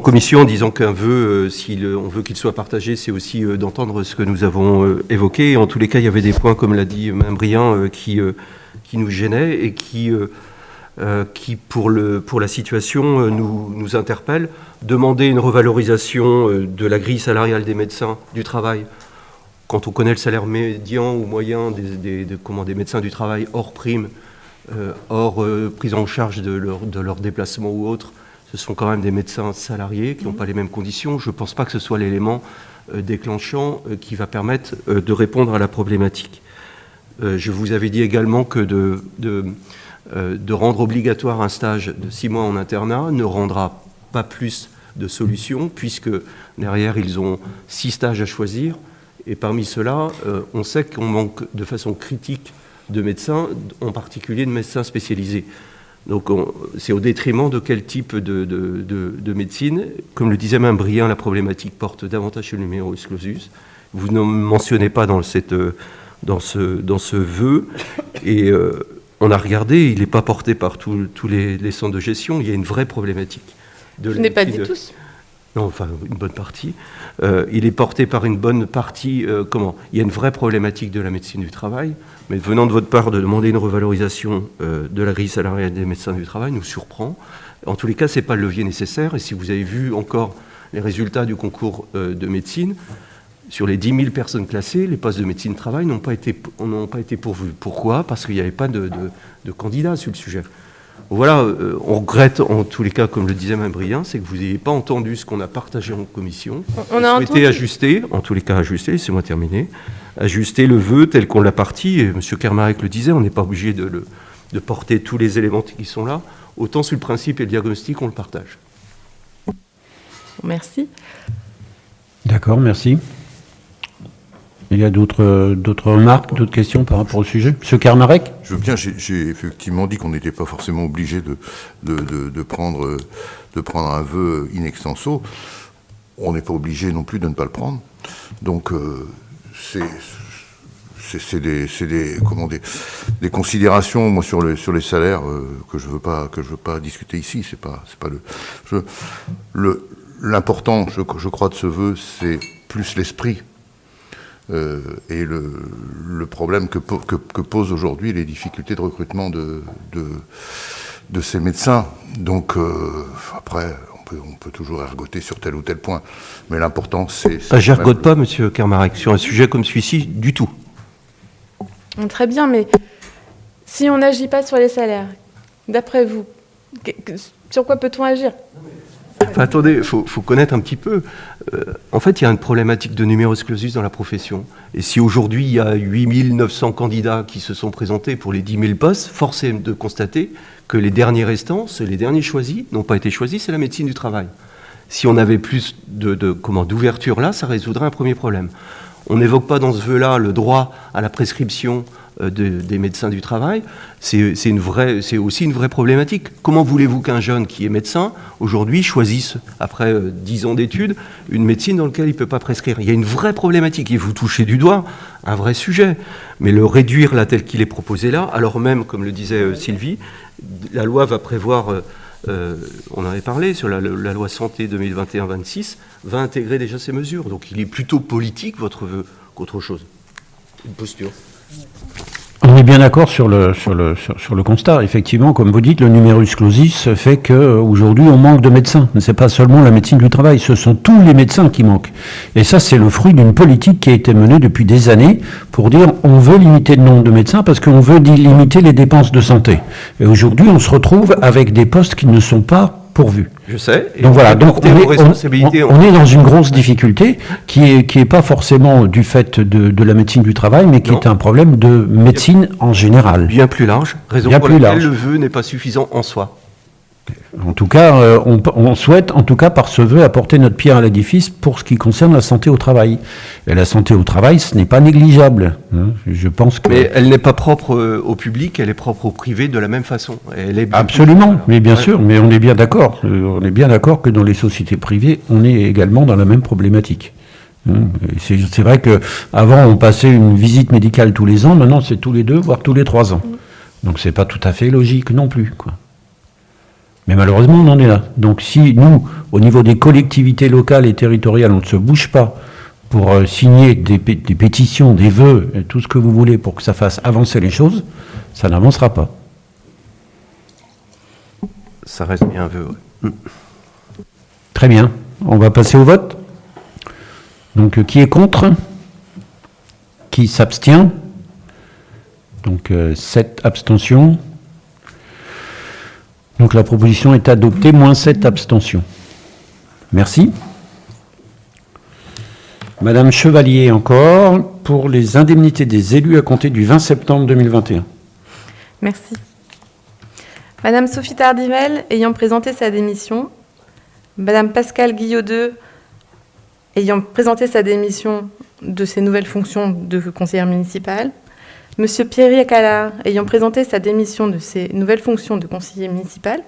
commission en disant qu'un vœu, si on veut qu'il soit partagé, c'est aussi d'entendre ce que nous avons évoqué. Et en tous les cas, il y avait des points, comme l'a dit Mme Briand, qui nous gênaient et qui pour la situation, nous interpellent. Demander une revalorisation de la grille salariale des médecins du travail, quand on connaît le salaire médian ou moyen des médecins du travail hors prime, hors prise en charge de leur déplacement ou autre, ce sont quand même des médecins salariés qui n'ont pas les mêmes conditions. Je ne pense pas que ce soit l'élément déclenchant qui va permettre de répondre à la problématique. Je vous avais dit également que de rendre obligatoire un stage de 6 mois en internat ne rendra pas plus de solutions, puisque derrière, ils ont 6 stages à choisir. Et parmi ceux-là, on sait qu'on manque de façon critique de médecins, en particulier de médecins spécialisés. Donc c'est au détriment de quel type de médecine. Comme le disait Mme Briand, la problématique porte davantage sur le numerus clausus. Vous ne mentionnez pas dans ce vœu. Et on a regardé, il n'est pas porté par tous les centres de gestion. Il y a une vraie problématique. Je n'ai pas dit tous. Non, enfin, une bonne partie. Il est porté par une bonne partie. Il y a une vraie problématique de la médecine du travail. Mais venant de votre part de demander une revalorisation de la grille salariale des médecins du travail nous surprend. En tous les cas, ce n'est pas le levier nécessaire. Et si vous avez vu encore les résultats du concours de médecine, sur les 10 000 personnes classées, les postes de médecine du travail n'ont pas été pourvus. Pourquoi ? Parce qu'il n'y avait pas de candidats sur le sujet. Voilà, on regrette en tous les cas, comme le disait Mme Briand, c'est que vous n'ayez pas entendu ce qu'on a partagé en commission. On a souhaité ajuster, en tous les cas laissez-moi terminer, ajuster le vœu tel qu'on l'a parti, et M. Kermarek le disait, on n'est pas obligé de porter tous les éléments qui sont là, autant sur le principe et le diagnostic, on le partage. Merci. D'accord, merci. Il y a d'autres remarques, d'autres questions par rapport au sujet? M. Kermarek? Je veux bien, j'ai effectivement dit qu'on n'était pas forcément obligé de prendre un vœu in extenso. On n'est pas obligé non plus de ne pas le prendre. Donc, c'est des considérations, moi, sur les salaires que je veux pas discuter ici. C'est pas l'important, je crois, de ce vœu, c'est plus l'esprit. Et le problème que posent aujourd'hui les difficultés de recrutement de ces médecins. Donc, après, on peut toujours ergoter sur tel ou tel point. Mais l'important, c'est... J'ergote pas, M. Kermarek, sur un sujet comme celui-ci, du tout. Très bien, mais si on n'agit pas sur les salaires, d'après vous, sur quoi peut-on agir ? Enfin, attendez, il faut connaître un petit peu. En fait, il y a une problématique de numerus clausus dans la profession. Et si aujourd'hui, il y a 8 900 candidats qui se sont présentés pour les 10 000 postes, force est de constater que les derniers restants, les derniers choisis, n'ont pas été choisis, c'est la médecine du travail. Si on avait plus d'ouverture là, ça résoudrait un premier problème. On n'évoque pas dans ce vœu-là le droit à la prescription des médecins du travail. C'est aussi une vraie problématique. Comment voulez-vous qu'un jeune qui est médecin, aujourd'hui, choisisse, après 10 ans d'études, une médecine dans laquelle il ne peut pas prescrire ? Il y a une vraie problématique, et vous touchez du doigt un vrai sujet. Mais le réduire là tel qu'il est proposé là, alors même, comme le disait Sylvie, la loi va prévoir on en avait parlé sur la loi santé 2021-26, va intégrer déjà ces mesures. Donc il est plutôt politique, votre vœu, qu'autre chose. Une posture. On est bien d'accord sur le constat. Effectivement, comme vous dites, le numerus clausus fait qu'aujourd'hui, on manque de médecins. Ce n'est pas seulement la médecine du travail, ce sont tous les médecins qui manquent. Et ça, c'est le fruit d'une politique qui a été menée depuis des années pour dire on veut limiter le nombre de médecins parce qu'on veut limiter les dépenses de santé. Et aujourd'hui, on se retrouve avec des postes qui ne sont pas pourvus. Je sais. Et donc voilà, donc on est dans une grosse difficulté qui est pas forcément du fait de la médecine du travail, mais qui est un problème de médecine en général. Bien plus large, raison pour laquelle le vœu n'est pas suffisant en soi. En tout cas, on souhaite, en tout cas par ce vœu, apporter notre pierre à l'édifice pour ce qui concerne la santé au travail. Et la santé au travail, ce n'est pas négligeable. Hein. Je pense que... Mais elle n'est pas propre au public, elle est propre au privé de la même façon. Elle est absolument, mais bien sûr, mais on est bien d'accord. On est bien d'accord que dans les sociétés privées, on est également dans la même problématique. C'est vrai qu'avant, on passait une visite médicale tous les ans, maintenant c'est tous les 2, voire tous les 3 ans. Donc c'est pas tout à fait logique non plus, quoi. Mais malheureusement, on en est là. Donc si nous, au niveau des collectivités locales et territoriales, on ne se bouge pas pour signer des pétitions, des vœux, tout ce que vous voulez pour que ça fasse avancer les choses, ça n'avancera pas. Ça reste bien un vœu, oui. Très bien. On va passer au vote. Donc qui est contre? Qui s'abstient? Donc 7 abstentions. Donc la proposition est adoptée, moins 7 abstentions. Merci. Madame Chevalier encore, pour les indemnités des élus à compter du 20 septembre 2021. Merci. Madame Sophie Tardivelle, ayant présenté sa démission, Madame Pascale Guillaudeux, ayant présenté sa démission de ses nouvelles fonctions de conseillère municipale, Monsieur Pierre Calard, ayant présenté sa démission de ses nouvelles fonctions de conseiller municipal,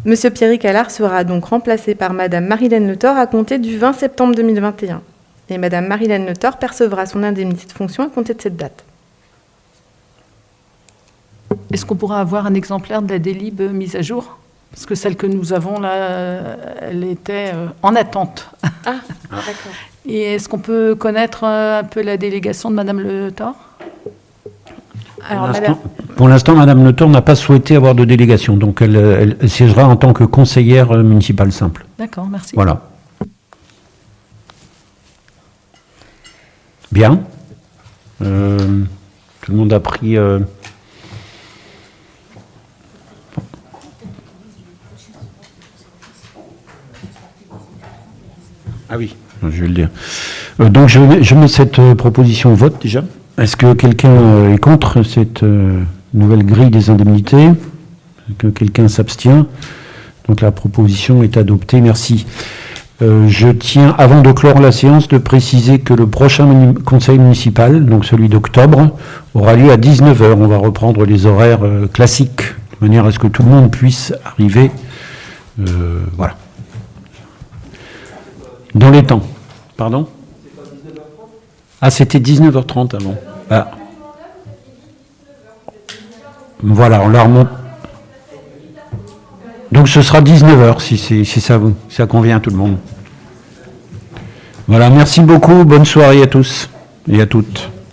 Monsieur Pierre Calard sera donc remplacé par Madame Marilène Le Thor à compter du 20 septembre 2021. Et Madame Marilène Le Thor percevra son indemnité de fonction à compter de cette date. Est-ce qu'on pourra avoir un exemplaire de la délib mise à jour? Parce que celle que nous avons là, elle était en attente. Ah, d'accord. Et est-ce qu'on peut connaître un peu la délégation de Madame Le Thor? Pour l'instant, Madame Le Thor n'a pas souhaité avoir de délégation, donc elle siégera en tant que conseillère municipale simple. D'accord, merci. Voilà. Bien. Tout le monde a pris... Ah oui, je vais le dire. Donc je mets cette proposition au vote déjà. Est-ce que quelqu'un est contre cette nouvelle grille des indemnités? Est-ce que quelqu'un s'abstient? Donc la proposition est adoptée. Merci. Je tiens, avant de clore la séance, de préciser que le prochain conseil municipal, donc celui d'octobre, aura lieu à 19h. On va reprendre les horaires classiques, de manière à ce que tout le monde puisse arriver. Voilà. Dans les temps. Pardon? Ah, c'était 19h30 avant. Ah. Voilà, on la remonte. Donc ce sera 19h si ça convient à tout le monde. Voilà, merci beaucoup. Bonne soirée à tous et à toutes.